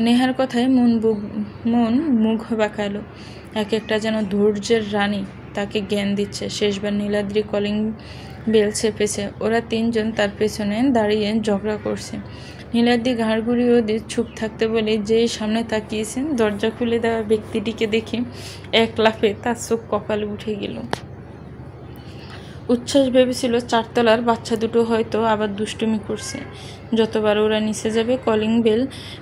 নেহার কথায় মন মুখ বাঁকালো। এক একটা যেন ধৈর্যের রানী তাকে জ্ঞান দিচ্ছে। শেষবার নীলাদ্রি কলিং বেল চেপেছে। ওরা তিনজন তার পেছনে দাঁড়িয়ে ঝগড়া করছে। নীলাদ্রি ঘাড় ঘুরিয়ে ওদের চুপ থাকতে বলে যেই সামনে তাকিয়েছেন, দরজা খুলে দেওয়া ব্যক্তিটিকে দেখে এক লাফে তার চোখ কপালে উঠে গেল। উচ্ছ্বাস ভেবেছিল চারতলার বাচ্চা দুটো হয়তো আবার দুষ্টুমি করছে। যতবার ওরা নিচে যাবে কলিং বেল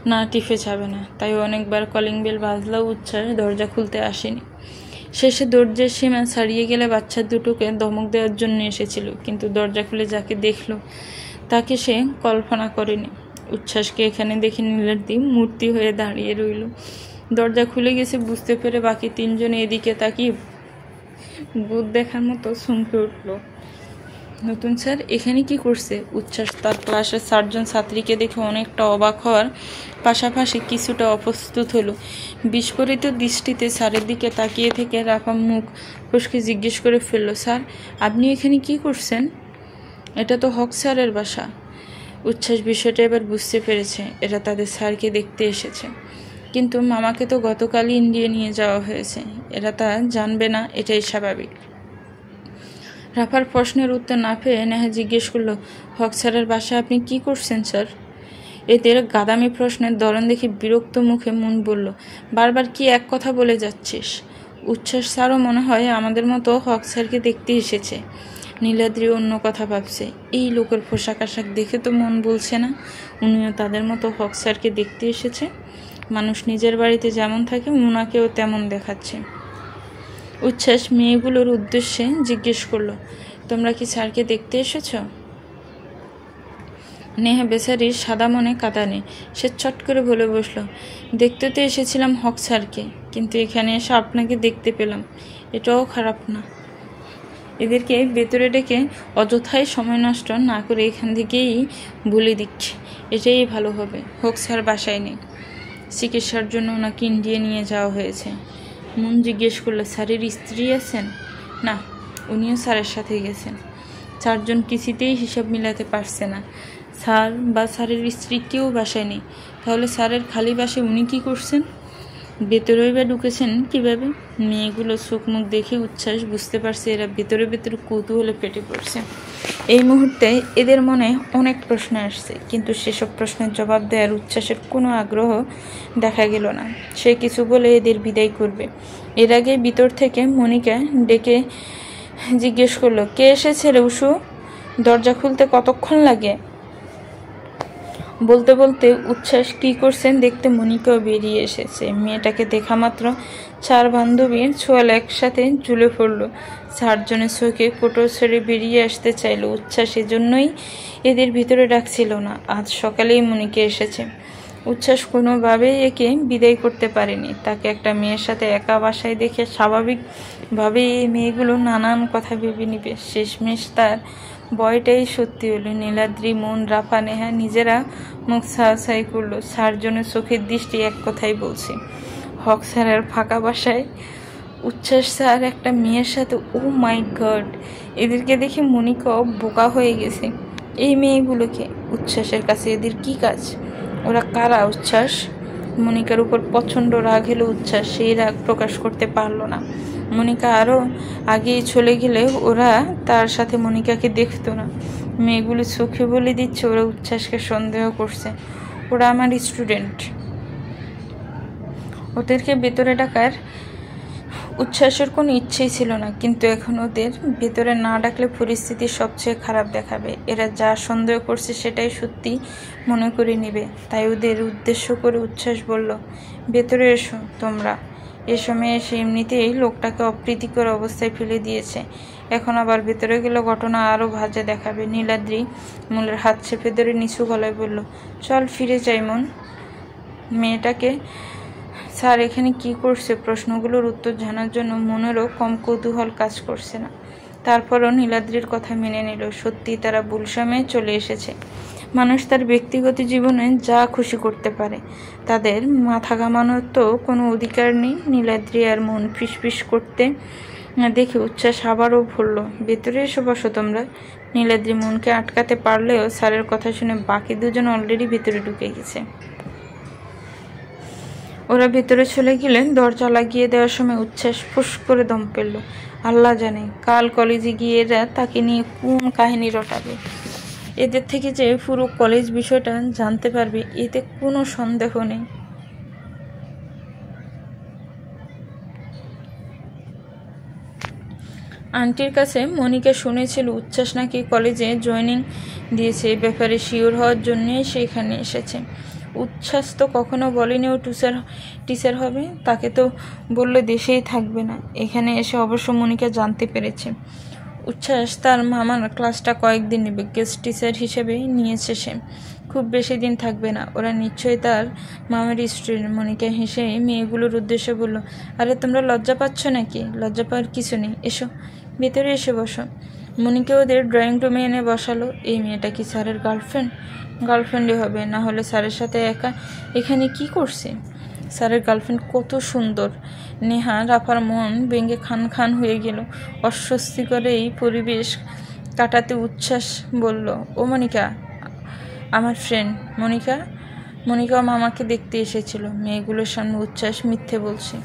না টিপে যাবে না। তাই অনেকবার কলিং বেল বাজলেও উচ্ছ্বাস দরজা খুলতে আসেনি। শেষে দরজার সীমা ছাড়িয়ে গেলে বাচ্চা দুটোকে ধমক দেওয়ার জন্য এসেছিল, কিন্তু দরজা খুলে যাকে দেখলো তাকে সে কল্পনা করেনি। উচ্ছ্বাসকে এখানে দেখে নীলাদ্রি মূর্তি হয়ে দাঁড়িয়ে রইল। দরজা খুলে গেছে বুঝতে পেরে বাকি তিনজন এদিকে তাকিয়ে ভূত দেখার মতো চমকে উঠল। নতুন স্যার এখানে কি করছে? উচ্ছ্বাস তার ক্লাসের 7 জন ছাত্রীকে দেখে অনেকটা অবাক হওয়ার পাশাপাশি কিছুটা অপ্রস্তুত হলো। বিস্ফোরিত দৃষ্টিতে স্যারের দিকে তাকিয়ে থেকে রাফা মুখ ফসকে জিজ্ঞেস করে ফেলল, স্যার আপনি এখানে কি করছেন? এটা তো হক স্যারের বাসা। উচ্ছ্বাস বিষয়টা এবার বুঝতে পেরেছে। এরা তাদের স্যারকে দেখতে এসেছে, কিন্তু মামাকে তো গতকালই ইন্ডিয়া নিয়ে যাওয়া হয়েছে। এরা তা জানবে না, এটাই স্বাভাবিক। রাফার প্রশ্নের উত্তর না পেয়ে নেহা জিজ্ঞেস করলো, হক স্যারের বাসায় আপনি কি করছেন স্যার? এদের গাদামি প্রশ্নের ধরন দেখে বিরক্ত মুখে মন বলল, বারবার কি এক কথা বলে যাচ্ছিস? উচ্ছ্বাস স্যারও মনে হয় আমাদের মতো হক স্যারকে দেখতে এসেছে। নীলাদ্রি অন্য কথা ভাবছে। এই লোকের পোশাক আশাক দেখে তো মন বলছে না উনিও তাদের মতো হক স্যারকে দেখতে এসেছে। মানুষ নিজের বাড়িতে যেমন থাকে ওনাকেও তেমন দেখাচ্ছে। উচ্ছ্বাস মেয়েগুলোর উদ্দেশ্যে জিজ্ঞেস করলো, তোমরা কি স্যারকে দেখতে এসেছো? নেহা বেচারির সাদা মনে কাদা নেই। সে চট করে বলে বসলো, দেখতে তো এসেছিলাম হক স্যারকে, কিন্তু এখানে এসে আপনাকে দেখতে পেলাম, এটাও খারাপ না। এদেরকে ভেতরে ডেকে অযথাই সময় নষ্ট না করে এখান থেকেই বলে দিচ্ছি, এটাই ভালো হবে। হক স্যার বাসায় নেই, চিকিৎসার জন্য ওনাকে ইন্ডিয়া নিয়ে যাওয়া হয়েছে। মন জিজ্ঞেস করলো, স্যারের স্ত্রী আছেন? না, উনিও স্যারের সাথে গেছেন। 4 জন কিছুতেই হিসাব মিলাতে পারছে না। স্যার বা স্যারের স্ত্রী কেউ বাসায় নেই। তাহলে স্যারের খালি বাসায় উনি কি করছেন? ভেতরেই বা ঢুকেছেন কিভাবে? মেয়েগুলো চোখ মুখ দেখে উচ্ছ্বাস বুঝতে পারছে এরা ভেতরে ভেতরে কৌতূহলে পেটে পড়ছে। এই মুহূর্তে এদের মনে অনেক প্রশ্ন আসছে, কিন্তু সেসব প্রশ্নের জবাব দেওয়ার উচ্ছ্বাসের কোনো আগ্রহ দেখা গেল না। সে কিছু বলে এদের বিদায় করবে। এর আগে ভিতর থেকে মনিকা ডেকে জিজ্ঞেস করলো, কে এসেছে রে উষু? দরজা খুলতে কতক্ষণ লাগে? বলতে বলতে উচ্ছ্বাস কী করছেন দেখতে মনিকাও বেরিয়ে এসেছে। মেয়েটাকে দেখা মাত্র 4 বান্ধবীর ছোঁয়াল একসাথে ঝুলে পড়ল। 4 জনের চোখে কোটর ছেড়ে বেরিয়ে আসতে চাইল। উচ্ছ্বাস এজন্যই এদের ভিতরে ডাকছিল না। আজ সকালেই মনিকা এসেছে। উচ্ছ্বাস কোনোভাবেই একে বিদায় করতে পারেনি। তাকে একটা মেয়ের সাথে একা বাসায় দেখে স্বাভাবিকভাবেই এই মেয়েগুলো নানান কথা ভেবে নিবে। শেষমেশ তার ভয়টাই সত্যি হলো। নীলাদ্রি, মন, রাফা, নেহা নিজেরা মুখ ছাই করলো। 4 জনের চোখের দৃষ্টি এক কথাই বলছে, হক স্যারের ফাঁকা বাসায় উচ্ছ্বাস স্যার একটা মেয়ের সাথে। ও মাই গড! এদেরকে দেখে মনিকাও বোকা হয়ে গেছে। এই মেয়েগুলোকে উচ্ছ্বাসের কাছে এদের কি কাজ? ওরা কারা? উচ্ছ্বাস মনিকার উপর প্রচণ্ড রাগ হলো। উচ্ছ্বাস সেই রাগ প্রকাশ করতে পারলো না। মনিকা আরও আগেই চলে গেলে ওরা তার সাথে মনিকাকে দেখতো না। মেয়েগুলো চোখে বলে দিচ্ছে ওরা উচ্ছ্বাসকে সন্দেহ করছে। ওরা আমার স্টুডেন্ট। ওদেরকে ভেতরে ডাকার উচ্ছ্বাসের কোনো ইচ্ছেই ছিল না, কিন্তু এখন ওদের ভেতরে না ডাকলে পরিস্থিতি সবচেয়ে খারাপ দেখাবে। এরা যা সন্দেহ করছে সেটাই সত্যি মনে করে নেবে। তাই ওদের উদ্দেশ্য করে উচ্ছ্বাস বলল, ভেতরে এসো তোমরা। এ সময় এসে এমনিতেই লোকটাকে অপ্রীতিকর অবস্থায় ফেলে দিয়েছে, এখন আবার ভেতরে গেলে ঘটনা আরও ভাজা দেখাবে। নীলাদ্রি মূলের হাত চেপে ধরে নিচু গলায় বলল, চল ফিরে যাই মন। মেয়েটাকে স্যার এখানে কি করছে প্রশ্নগুলোর উত্তর জানার জন্য মনেরও কম কৌতূহল কাজ করছে না। তারপরও নীলাদ্রির কথা মেনে নিল। সত্যি তারা ভুল সময়ে চলে এসেছে। মানুষ তার ব্যক্তিগত জীবনে যা খুশি করতে পারে, তাদের মাথা ঘামানোর তো কোনো অধিকার নেই। নীলাদ্রি আর মন ফিসফিস করতে দেখে উচ্ছ্বাস আবারও বলল, ভেতরে এসে বসো তোমরা। নীলাদ্রি মনকে আটকাতে পারলেও স্যারের কথা শুনে বাকি দুজন অলরেডি ভেতরে ঢুকে গেছে। ওরা ভেতরে চলে গেলেন। দরজা লাগিয়ে দেওয়ার সময় উচ্ছ্বাস ফুস করে দম পেল। আল্লাহ জানে কাল কলেজে গিয়ে এরা তাকে নিয়ে কোন কাহিনী রটাবে। এদের থেকে যে পুরো কলেজ বিষয়টা জানতে পারবে এতে কোনো সন্দেহ নেই। আন্টির কাছে মনিকা শুনেছিল উচ্ছ্বাস নাকি কলেজে জয়েনিং দিয়েছে। এ ব্যাপারে শিওর হওয়ার জন্যই সে এখানে এসেছে। উচ্ছ্বাস তো কখনো বলেনি ও টিচার হবে। তাকে তো বললে দেশেই থাকবে না। এখানে এসে অবশ্য মনিকা জানতে পেরেছে উচ্ছ্বাস তার মামার ক্লাসটা কয়েকদিন নেবে। গেস্ট টিচার হিসেবে নিয়েছে সে। খুব বেশি দিন থাকবে না। ওরা নিশ্চয়ই তার মামার স্টুডেন্ট। মনিকা হেসে মেয়েগুলোর উদ্দেশ্যে বলল, আরে তোমরা লজ্জা পাচ্ছ নাকি? লজ্জা পাওয়ার কিছু নেই, এসো ভেতরে এসে বসো। মনিকা ওদের ড্রয়িং রুমে এনে বসালো। এই মেয়েটা কি স্যারের গার্লফ্রেন্ডই হবে, না হলে স্যারের সাথে একা এখানে কি করছে? স্যারের গার্লফ্রেন্ড কত সুন্দর। নেহা রাফার মন ভেঙে খান হয়ে গেল। অস্বস্তিকর এই পরিবেশ কাটাতে উচ্ছ্বাস বলল, ও মনিকা, আমার ফ্রেন্ড মনিকা মামাকে দেখতে এসেছিল। মেয়েগুলোর সামনে উচ্ছ্বাস মিথ্যে বলছে।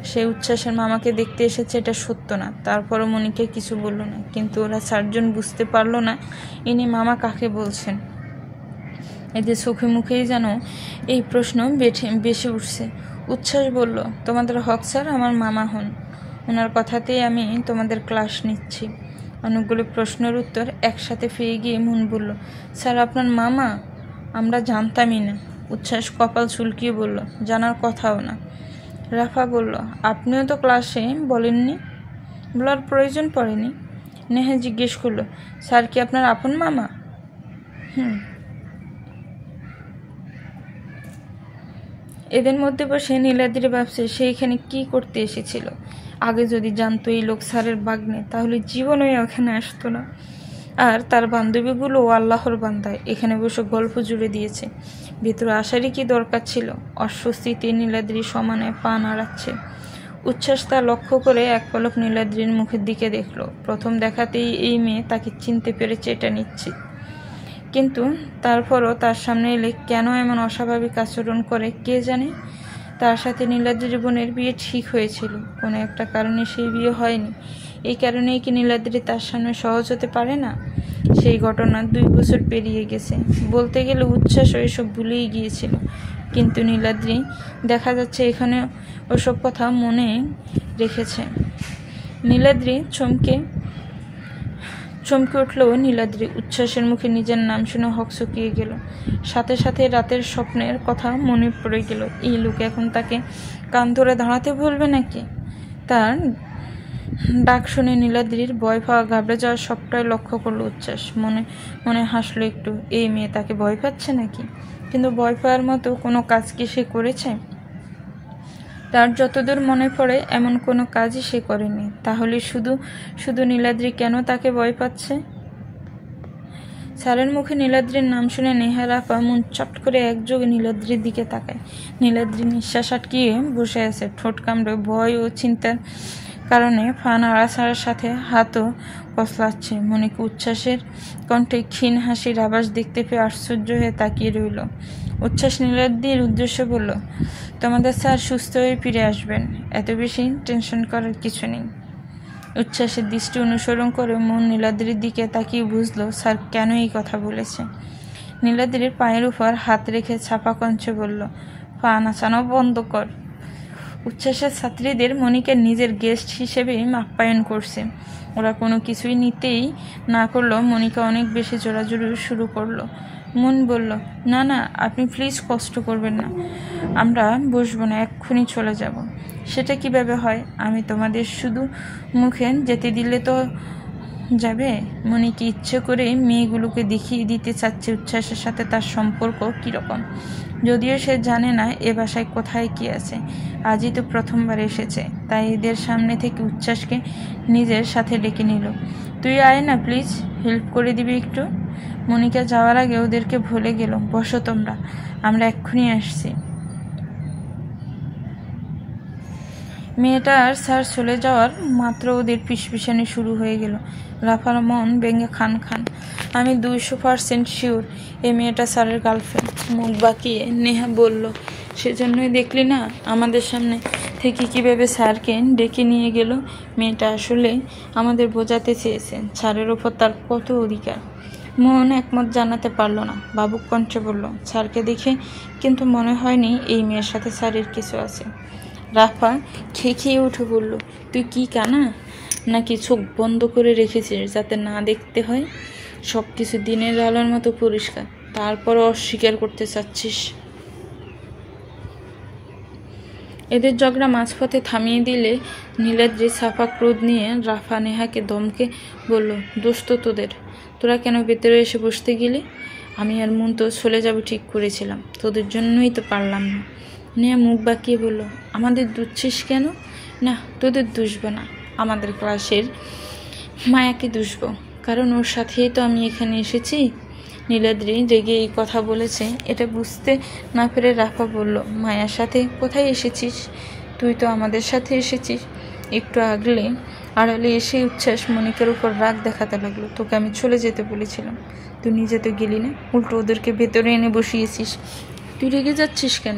সে উচ্ছ্বাসের মামাকে দেখতে এসেছে এটা সত্য না। তারপরও মনিকা কিছু বলল না। কিন্তু ওরা 4 জন বুঝতে পারলো না ইনি মামা কাকে বলছেন। এদের চোখে মুখেই যেন এই প্রশ্ন বেশি উঠছে। উচ্ছ্বাস বলল, তোমাদের হক স্যার আমার মামা হন। ওনার কথাতেই আমি তোমাদের ক্লাস নিচ্ছি। অনেকগুলো প্রশ্নের উত্তর একসাথে পেয়ে গিয়ে মন বলল, স্যার আপনার মামা? আমরা জানতামই না। উচ্ছ্বাস কপাল চুলকিয়ে বলল, জানার কথাও না। রাফা বলল, আপনিও তো ক্লাসে বলেননি। বলার প্রয়োজন পড়েনি। নেহা জিজ্ঞেস করলো, স্যার কি আপনার আপন মামা? এদের মধ্যে বসে নীলাদ্রি ভাবছে সে এখানে কি করতে এসেছিল। আগে যদি জানতো এই লোক স্যারের বাগ্নে, তাহলে জীবনই ওখানে আসতো না। আর তার বান্ধবীগুলো আল্লাহর বান্দায় এখানে বসে গল্প জুড়ে দিয়েছে। ভেতরে আসারই কি দরকার ছিল? অস্বস্তিতে নীলাদ্রি সমানে পা নাড়াচ্ছে। উচ্ছ্বাস তা লক্ষ্য করে এক পলক নীলাদ্রির মুখের দিকে দেখল। প্রথম দেখাতেই এই মেয়ে তাকে চিনতে পেরেছে এটা নিশ্চিত। কিন্তু তারপরও তার সামনে এলে কেন এমন অস্বাভাবিক আচরণ করে কে জানে। তার সাথে নীলাদ্রির বোনের বিয়ে ঠিক হয়েছিল, কোনো একটা কারণে সেই বিয়ে হয়নি। এই কারণেই কি নীলাদ্রি তার সামনে সহজ হতে পারে না? সেই ঘটনা 2 বছর পেরিয়ে গেছে। বলতে গেলে উচ্ছ্বাস এসব ভুলেই গিয়েছিল, কিন্তু নীলাদ্রি দেখা যাচ্ছে এখানে ওসব কথা মনে রেখেছে। নীলাদ্রি চমকে উঠল নীলাদ্রি। উচ্ছ্বাসের মুখে নিজের নাম শুনে হকচকিয়ে গেল। সাথে সাথে রাতের স্বপ্নের কথা মনে পড়ে গেল। এই লোক এখন তাকে কান ধরে দাঁড়াতে বলবে নাকি? তার ডাক শুনে নীলাদ্রির ভয় পাওয়া, ঘাবড়ে যাওয়া সবটাই লক্ষ্য করলো উচ্ছ্বাস। মনে মনে হাসলো একটু। এই মেয়ে তাকে ভয় পাচ্ছে নাকি? কিন্তু ভয় পাওয়ার মতো কোনো কাজ কি সে করেছে? তার যতদূর মনে পড়ে এমন কোনো কাজই সে করেনি। তাহলে শুধু শুধু নীলাদ্রি কেন তাকে ভয় পাচ্ছে? স্যারের মুখে নীলাদ্রির নাম শুনে নেহার আপা মন চট করে একযোগে নীলাদ্রির দিকে তাকায়। নীলাদ্রি নিঃশ্বাস আটকিয়ে বসে আছে, ঠোঁট কামড়ে ভয় ও চিন্তার কারণে পা নাড়াচাড়ার সাথে হাতও কসলাচ্ছে। মনিকা উচ্ছ্বাসের কণ্ঠে ক্ষীণ হাসির আভাস দেখতে পেয়ে আশ্চর্য হয়ে তাকিয়ে রইল। উচ্ছ্বাস নীলাদ্রির উদ্দেশ্যে বলল, তোমাদের স্যার সুস্থ হয়ে ফিরে আসবেন, এত বেশি টেনশন করার কিছু নেই। উচ্ছ্বাসের দৃষ্টি অনুসরণ করে মন নীলাদ্রির দিকে তাকিয়ে বুঝলো স্যার কেন এই কথা বলেছে। নীলাদ্রির পায়ের উপর হাত রেখে ছাপা কণ্ঠে বলল, পা নাচানো বন্ধ কর। উচ্ছ্বাসের ছাত্রীদের মনিকা নিজের গেস্ট হিসেবেই আপ্যায়ন করছে। ওরা কোনো কিছুই নিতেই না করলেও মনিকা অনেক বেশি জোরাজুরি শুরু করলো। মন বলল, না না, আপনি প্লিজ কষ্ট করবেন না, আমরা বসবো না, এক্ষুনি চলে যাব। সেটা কিভাবে হয়? আমি তোমাদের শুধু মুখে যেতে দিলে তো যাবে? মনিকা ইচ্ছে করে মেয়েগুলোকে দেখিয়ে দিতে চাচ্ছে উচ্ছ্বাসের সাথে তার সম্পর্ক কীরকম। যদিও সে জানে না এ বাসায় কোথায় কি আছে, আজই তো প্রথমবার এসেছে, তাই এদের সামনে থেকে উচ্ছ্বাসকে নিজের সাথে ডেকে নিল। তুই আয় না প্লিজ, হেল্প করে দিবি একটু। মনিকা যাওয়ার আগে ওদেরকে ভুলে গেল, বসো তোমরা, আমরা এক্ষুনি আসছি। মেয়েটার স্যার চলে যাওয়ার মাত্র ওদের পিসপিসানি শুরু হয়ে গেল। রাফার মন ভেঙে খান খান। আমি 200% শিওর এই মেয়েটা স্যারের গার্লফ্রেন্ড। মুখ বাঁকিয়ে নেহা বলল, সেজন্যই দেখলি না আমাদের সামনে থেকে কিভাবে স্যারকে ডেকে নিয়ে গেল। মেয়েটা আসলে আমাদের বোঝাতে চেয়েছেন স্যারের ওপর তার কত অধিকার। মন একমত জানাতে পারল না, বাবুক কণ্ঠে বলল, স্যারকে দেখে কিন্তু মনে হয়নি এই মেয়ের সাথে স্যারের কিছু আছে। রাফা খেয়ে উঠে বলল, তুই কি কানা নাকি চোখ বন্ধ করে রেখেছিস যাতে না দেখতে হয়? সব কিছু দিনের আলোর মতো পরিষ্কার, তারপরও অস্বীকার করতে চাচ্ছিস। এদের ঝগড়া মাঝপথে থামিয়ে দিলে নীলাদ্রি সাফা ক্রোধ নিয়ে রাফা নেহাকে দমকে বলল, দোষ তো তোদের, তোরা কেন ভেতরে এসে বসতে গেলি? আমি আর মন তো চলে যাব ঠিক করেছিলাম, তোদের জন্যই তো পারলাম না। নেহা মুখ বাঁকিয়ে বলল, আমাদের দুচ্ছিস কেন? না, তোদের দুষব না, আমাদের ক্লাসের মায়াকে দুষব, কারণ ওর সাথেই তো আমি এখানে এসেছি। নীলাদ্রি রেগে এই কথা বলেছে এটা বুঝতে না পেরে রাফা বলল, মায়ার সাথে কোথায় এসেছিস? তুই তো আমাদের সাথে এসেছিস। একটু আড়ালে এসে উচ্ছ্বাস মনিকার উপর রাগ দেখাতে লাগলো, তোকে আমি চলে যেতে বলেছিলাম, তুই নিজে তো গেলি না, উল্টো ওদেরকে ভেতরে এনে বসিয়েছিস। তুই রেগে যাচ্ছিস কেন?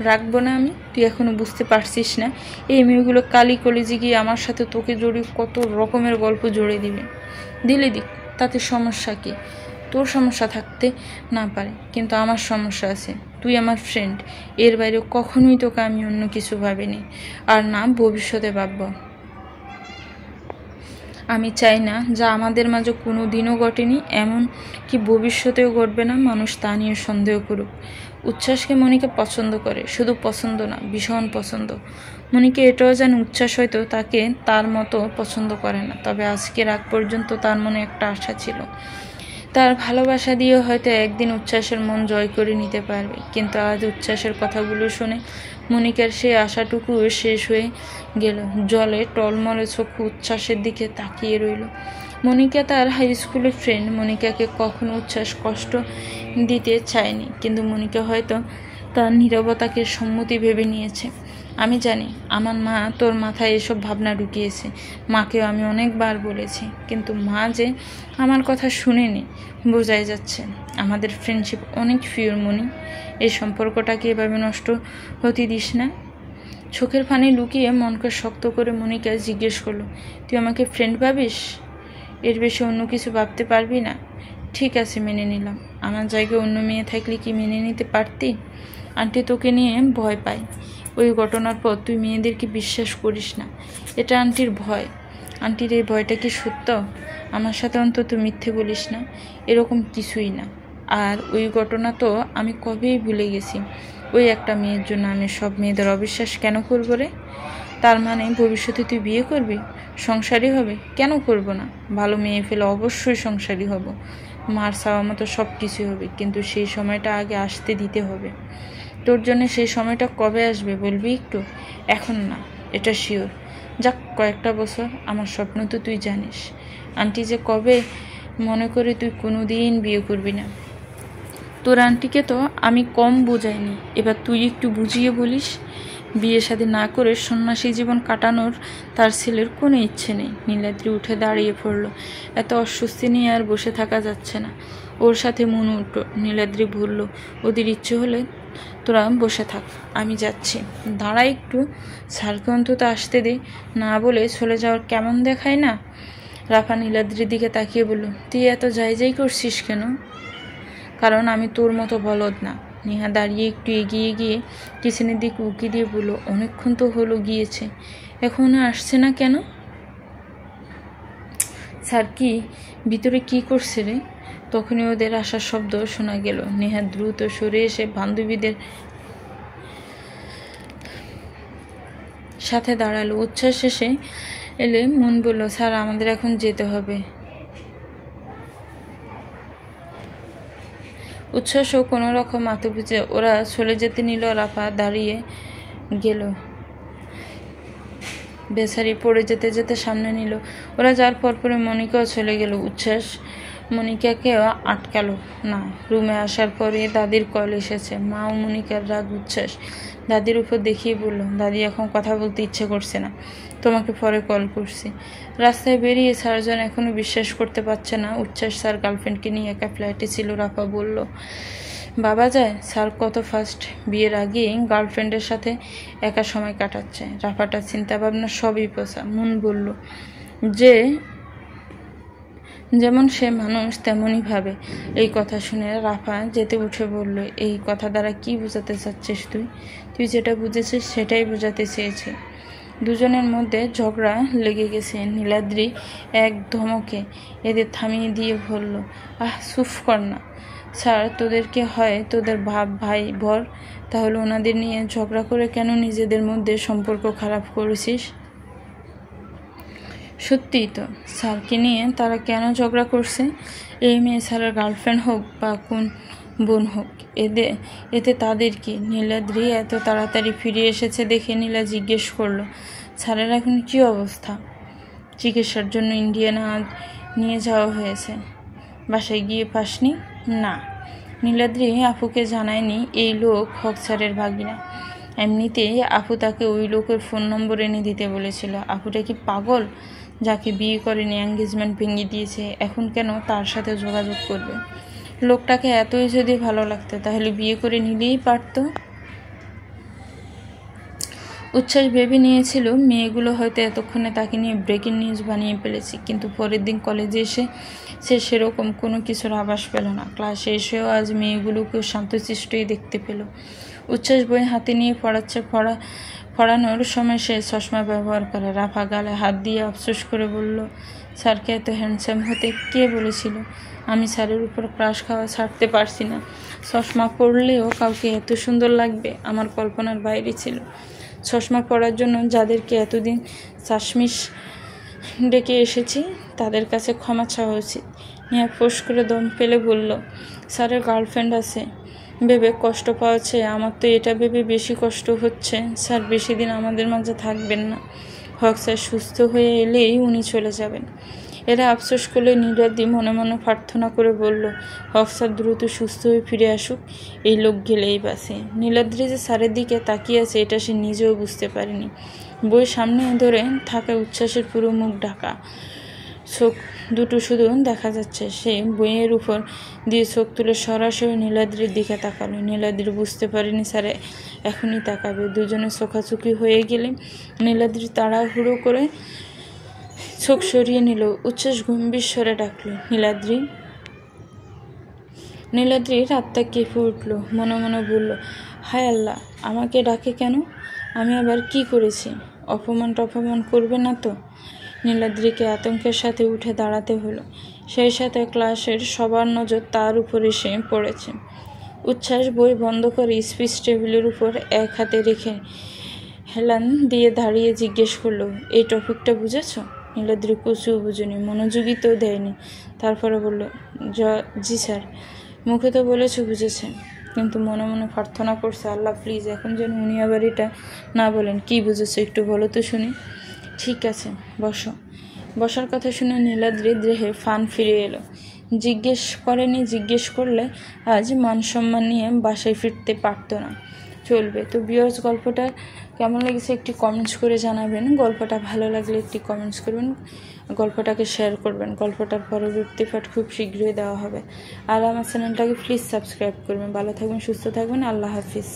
রাখবো না আমি? তুই এখনো বুঝতে পারছিস না এই মেয়েগুলো কালি কলেজে গিয়ে আমার সাথে তোকে জড়িয়ে কত রকমের গল্প জড়িয়ে দিবে। দিলে দিক, তাতে সমস্যা কি? তোর সমস্যা থাকতে না পারে, কিন্তু আমার সমস্যা আছে। তুই আমার ফ্রেন্ড, এর বাইরে কখনোই তোকে আমি অন্য কিছু ভাবিনি, আর না ভবিষ্যতে ভাবব। আমি চাই না যা আমাদের মাঝে কোনো দিনও ঘটেনি, এমন কি ভবিষ্যতেও ঘটবে না, মানুষ তা নিয়ে সন্দেহ করুক। উচ্ছ্বাসকে মনিকা পছন্দ করে, শুধু পছন্দ না, ভীষণ পছন্দ। মনিকা এটাও জানে উচ্ছ্বাস হয়তো তাকে তার মতো পছন্দ করে না, তবে আজকের আগ পর্যন্ত তার মনে একটা আশা ছিল, তার ভালোবাসা দিয়ে হয়তো একদিন উচ্ছ্বাসের মন জয় করে নিতে পারবে। কিন্তু আজ উচ্ছ্বাসের কথাগুলো শুনে মনিকার সেই আশাটুকু শেষ হয়ে গেল। জলে টলমলে চোখে উচ্ছ্বাসের দিকে তাকিয়ে রইল। মনিকা তার হাই স্কুলের ফ্রেন্ড, মনিকাকে কখনো উচ্ছ্বাস কষ্ট দিতে চায়নি, কিন্তু মনিকা হয়তো তার নীরবতাকে সম্মতি ভেবে নিয়েছে। আমি জানি আমার মা তোর মাথায় এসব ভাবনা ঢুকিয়েছে, মাকেও আমি অনেকবার বলেছি, কিন্তু মা যে আমার কথা শুনেনি, বোঝাই যাচ্ছে। আমাদের ফ্রেন্ডশিপ অনেক পিওর মনি, এই সম্পর্কটাকে এভাবে নষ্ট হতে দিস না। চোখের পানি লুকিয়ে মনকে শক্ত করে মনিকা জিজ্ঞেস করলো, তুই আমাকে ফ্রেন্ড ভাবিস? এর বেশি অন্য কিছু ভাবতে পারবি না? ঠিক আছে, মেনে নিলাম। আমার জায়গায় অন্য মেয়ে থাকলে কি মেনে নিতে পারতি? আন্টি তোকে নিয়ে ভয় পায়, ওই ঘটনার পর তুই মেয়েদেরকে বিশ্বাস করিস না, এটা আন্টির ভয়। আন্টির এই ভয়টা কি সত্য? আমার সাথে অন্তত মিথ্যে বলিস না। এরকম কিছুই না। আর ওই ঘটনা তো আমি কবেই ভুলে গেছি। ওই একটা মেয়ের জন্য আমি সব মেয়েদের অবিশ্বাস কেন করবো রে? তার মানে ভবিষ্যতে তুই বিয়ে করবি, সংসারী হবে? কেন করব না? ভালো মেয়ে ফেলে অবশ্যই সংসারী হব, মার চাওয়া মতো সব কিছুই হবে, কিন্তু সেই সময়টা আগে আসতে দিতে হবে। তোর জন্য সেই সময়টা কবে আসবে বলবি একটু? এখন না, এটা শিওর। যাক, কয়েকটা বছর। আমার স্বপ্ন তো তুই জানিস। আন্টি যে কবে মনে করে তুই কোনো দিন বিয়ে করবি না। তোর আন্টিকে তো আমি কম বোঝাইনি, এবার তুই একটু বুঝিয়ে বলিস। বিয়ে শাদী না করে সন্ন্যাসী জীবন কাটানোর তার ছেলের কোনো ইচ্ছে নেই। নীলাদ্রি উঠে দাঁড়িয়ে পড়ল। এত অস্বস্তি নিয়ে আর বসে থাকা যাচ্ছে না। ওর সাথে মন উঠল। নীলাদ্রি বলল, ওদের ইচ্ছে হলে তোরা বসে থাক, আমি যাচ্ছি। দাঁড়া একটু, স্যারকে অন্তত আসতে দে। না বলে চলে যাওয়ার কেমন দেখায় না? রাফা নীলাদ্রির দিকে তাকিয়ে বলল, তুই এত যাই করছিস কেন? কারণ আমি তোর মতো বলদ না। নেহা দাঁড়িয়ে একটু এগিয়ে গিয়ে কিচেনের দিকে উকি দিয়ে বলল, অনেকক্ষণ তো হলো গিয়েছে, এখনো আসছে না কেন? স্যার কি ভিতরে কি করছে রে? তখনই ওদের আসার শব্দ শোনা গেল। নেহা দ্রুত সরে এসে বান্ধবীদের সাথে দাঁড়ালো। উচ্ছ্বাস শেষে এলে মন বলল, স্যার আমাদের এখন যেতে হবে। উচ্ছ্বাসও কোনো রকম মাথা বুঝে ওরা চলে যেতে নিল। রাফা দাঁড়িয়ে গেল, বেচারি পড়ে যেতে যেতে সামনে নিল। ওরা যাওয়ার পরে মনিকাও চলে গেল। উচ্ছ্বাস মনিকাকেও আটকালো না। রুমে আসার পরে দাদির কল এসেছে। মা ও মনিকার রাগ উচ্ছ্বাস দাদির উপর দেখিয়ে বলল, দাদি এখন কথা বলতে ইচ্ছে করছে না, তোমাকে পরে কল করছি। রাস্তায় বেরিয়ে স্যারজন এখনো বিশ্বাস করতে পারছে না উচ্ছ্বাস স্যার গার্লফ্রেন্ডকে নিয়ে একা ফ্ল্যাটে ছিল। রাফা বলল, বাবা যায়, স্যার কত ফার্স্ট, বিয়ের আগেই গার্লফ্রেন্ডের সাথে একা সময় কাটাচ্ছে। রাফাটার চিন্তাভাবনা সবই পোষা। মন বলল যে যেমন সে মানুষ তেমনই ভাবে। এই কথা শুনে রাফা যেতে উঠে বলল, এই কথা দ্বারা কি বোঝাতে চাচ্ছিস তুই? তুই যেটা বুঝেছিস সেটাই বোঝাতে চেয়েছি। দুজনের মধ্যে ঝগড়া লেগে গেছে। নীলাদ্রি এক ধমকে এদের থামিয়ে দিয়ে বলল, চুপ কর না। স্যার তোদেরকে হয় তোদের ভাই বর, তাহলে ওনাদের নিয়ে ঝগড়া করে কেন নিজেদের মধ্যে সম্পর্ক খারাপ করেছিস? সত্যিই তো, স্যারকে নিয়ে তারা কেন ঝগড়া করছে? এই মেয়ে স্যারের গার্লফ্রেন্ড হোক বা কোন বোন হোক, এতে তাদের কি? নীলাদ্রি এত তাড়াতাড়ি ফিরে এসেছে দেখে নীলা জিজ্ঞেস করলো, স্যারের এখন কী অবস্থা? চিকিৎসার জন্য ইন্ডিয়ানা নিয়ে যাওয়া হয়েছে। বাসায় গিয়ে পাসনি? না, নীলাদ্রি আপুকে জানায়নি এই লোক হক স্যারের ভাগিনা। এমনিতেই আপু তাকে ওই লোকের ফোন নম্বর এনে দিতে বলেছিল। আপুটা কি পাগল? যাকে বিয়ে করেনি, এঙ্গেজমেন্ট ভেঙে দিয়েছে, এখন কেন তার সাথে যোগাযোগ করবে? লোকটাকে এতই যদি ভালো লাগতো তাহলে বিয়ে করে নিলেই পারতো। উচ্ছ্বাস ভেবে নিয়েছিল মেয়েগুলো হয়তো এতক্ষণে তাকে নিয়ে ব্রেকিং নিউজ বানিয়ে ফেলেছে, কিন্তু পরের দিন কলেজে এসে সে সেরকম কোনো কিছুর আভাস পেল না। ক্লাসে এসেও আজ মেয়েগুলোকেও শান্তশিষ্টই দেখতে পেল। উচ্ছ্বাস বই হাতে নিয়ে পড়ানোর সময় সে চশমা ব্যবহার করে। রাফা গালে হাত দিয়ে আফসোস করে বলল, স্যারকে এত হ্যান্ডসাম হতে কে বলেছিল? আমি স্যারের উপর ক্রাশ খাওয়া ছাড়তে পারছি না। চশমা পরলেও কাউকে এত সুন্দর লাগবে আমার কল্পনার বাইরে ছিল। চশমা পরার জন্য যাদেরকে এতদিন চাশমিশ ডেকে এসেছি তাদের কাছে ক্ষমা চাওয়া উচিত। নিয়ে ফোঁস করে দম ফেলে বলল, স্যারের গার্লফ্রেন্ড আছে ভেবে কষ্ট পাওয়াছে, আমার তো এটা ভেবে বেশি কষ্ট হচ্ছে। স্যার বেশি দিন আমাদের মাঝে থাকবেন না। হক স্যার সুস্থ হয়ে এলেই উনি চলে যাবেন। এরা আফসোস করলে নীলাদ্রি মনে মনে প্রার্থনা করে বলল, হক স্যার দ্রুত সুস্থ হয়ে ফিরে আসুক, এই লোক গেলেই বাসে। নীলাদ্রি যে স্যারের দিকে তাকিয়ে আছে এটা সে নিজেও বুঝতে পারেনি। বই সামনে ধরে থাকা উচ্ছ্বাসের পুরো মুখ ঢাকা, চোখ দুটো শুধু দেখা যাচ্ছে। সে বইয়ের উপর দিয়ে চোখ তুলে সরাসরি নীলাদ্রির দিকে তাকালো। নীলাদ্রি বুঝতে পারেনি স্যার এখনই তাকাবে। দুজনে চোখাচোখি হয়ে গেলে নীলাদ্রি তাড়াহুড়ো করে চোখ সরিয়ে নিল। উচ্ছ্বাস গম্ভীর স্বরে ডাকল, নীলাদ্রি। নীলাদ্রির আত্মা কেঁপে উঠল। মনে মনে বলল, হায় আল্লাহ, আমাকে ডাকে কেন? আমি আবার কি করেছি? অপমান করবে না তো? নীলাদ্রিকে আতঙ্কের সাথে উঠে দাঁড়াতে হলো। সেই সাথে ক্লাসের সবার নজর তার উপর এসে পড়েছে। উচ্ছ্বাস বই বন্ধ করে স্পিচ টেবিলের উপর এক হাতে রেখে হেলান দিয়ে দাঁড়িয়ে জিজ্ঞেস করলো, এই টপিকটা বুঝেছ? নীলাদ্রি কিছুও বুঝেনি, মনোযোগী তো দেয়নি। তারপরে বলল, জি স্যার। মুখে তো বলেছে বুঝেছে, কিন্তু মনে মনে প্রার্থনা করছে, আল্লাহ প্লিজ এখন যেন উনি আবার এটা না বলেন। কি বুঝেছো একটু বলো তো শুনি। ঠিক আছে, বসো। বসার কথা শুনে নীলাদ্রির দেহে ফান ফিরে এলো। জিজ্ঞেস করলে আজ মান সম্মান নিয়ে বাসায় ফিরতে পারতো না। চলবে তো। ভিউয়ার্স, গল্পটা কেমন লেগেছে একটি কমেন্টস করে জানাবেন। গল্পটা ভালো লাগলে একটি কমেন্টস করবেন, গল্পটাকে শেয়ার করবেন। গল্পটার পরবর্তী পার্ট খুব শীঘ্রই দেওয়া হবে। আর আমার চ্যানেলটাকে প্লিজ সাবস্ক্রাইব করবেন। ভালো থাকবেন, সুস্থ থাকবেন। আল্লাহ হাফিজ।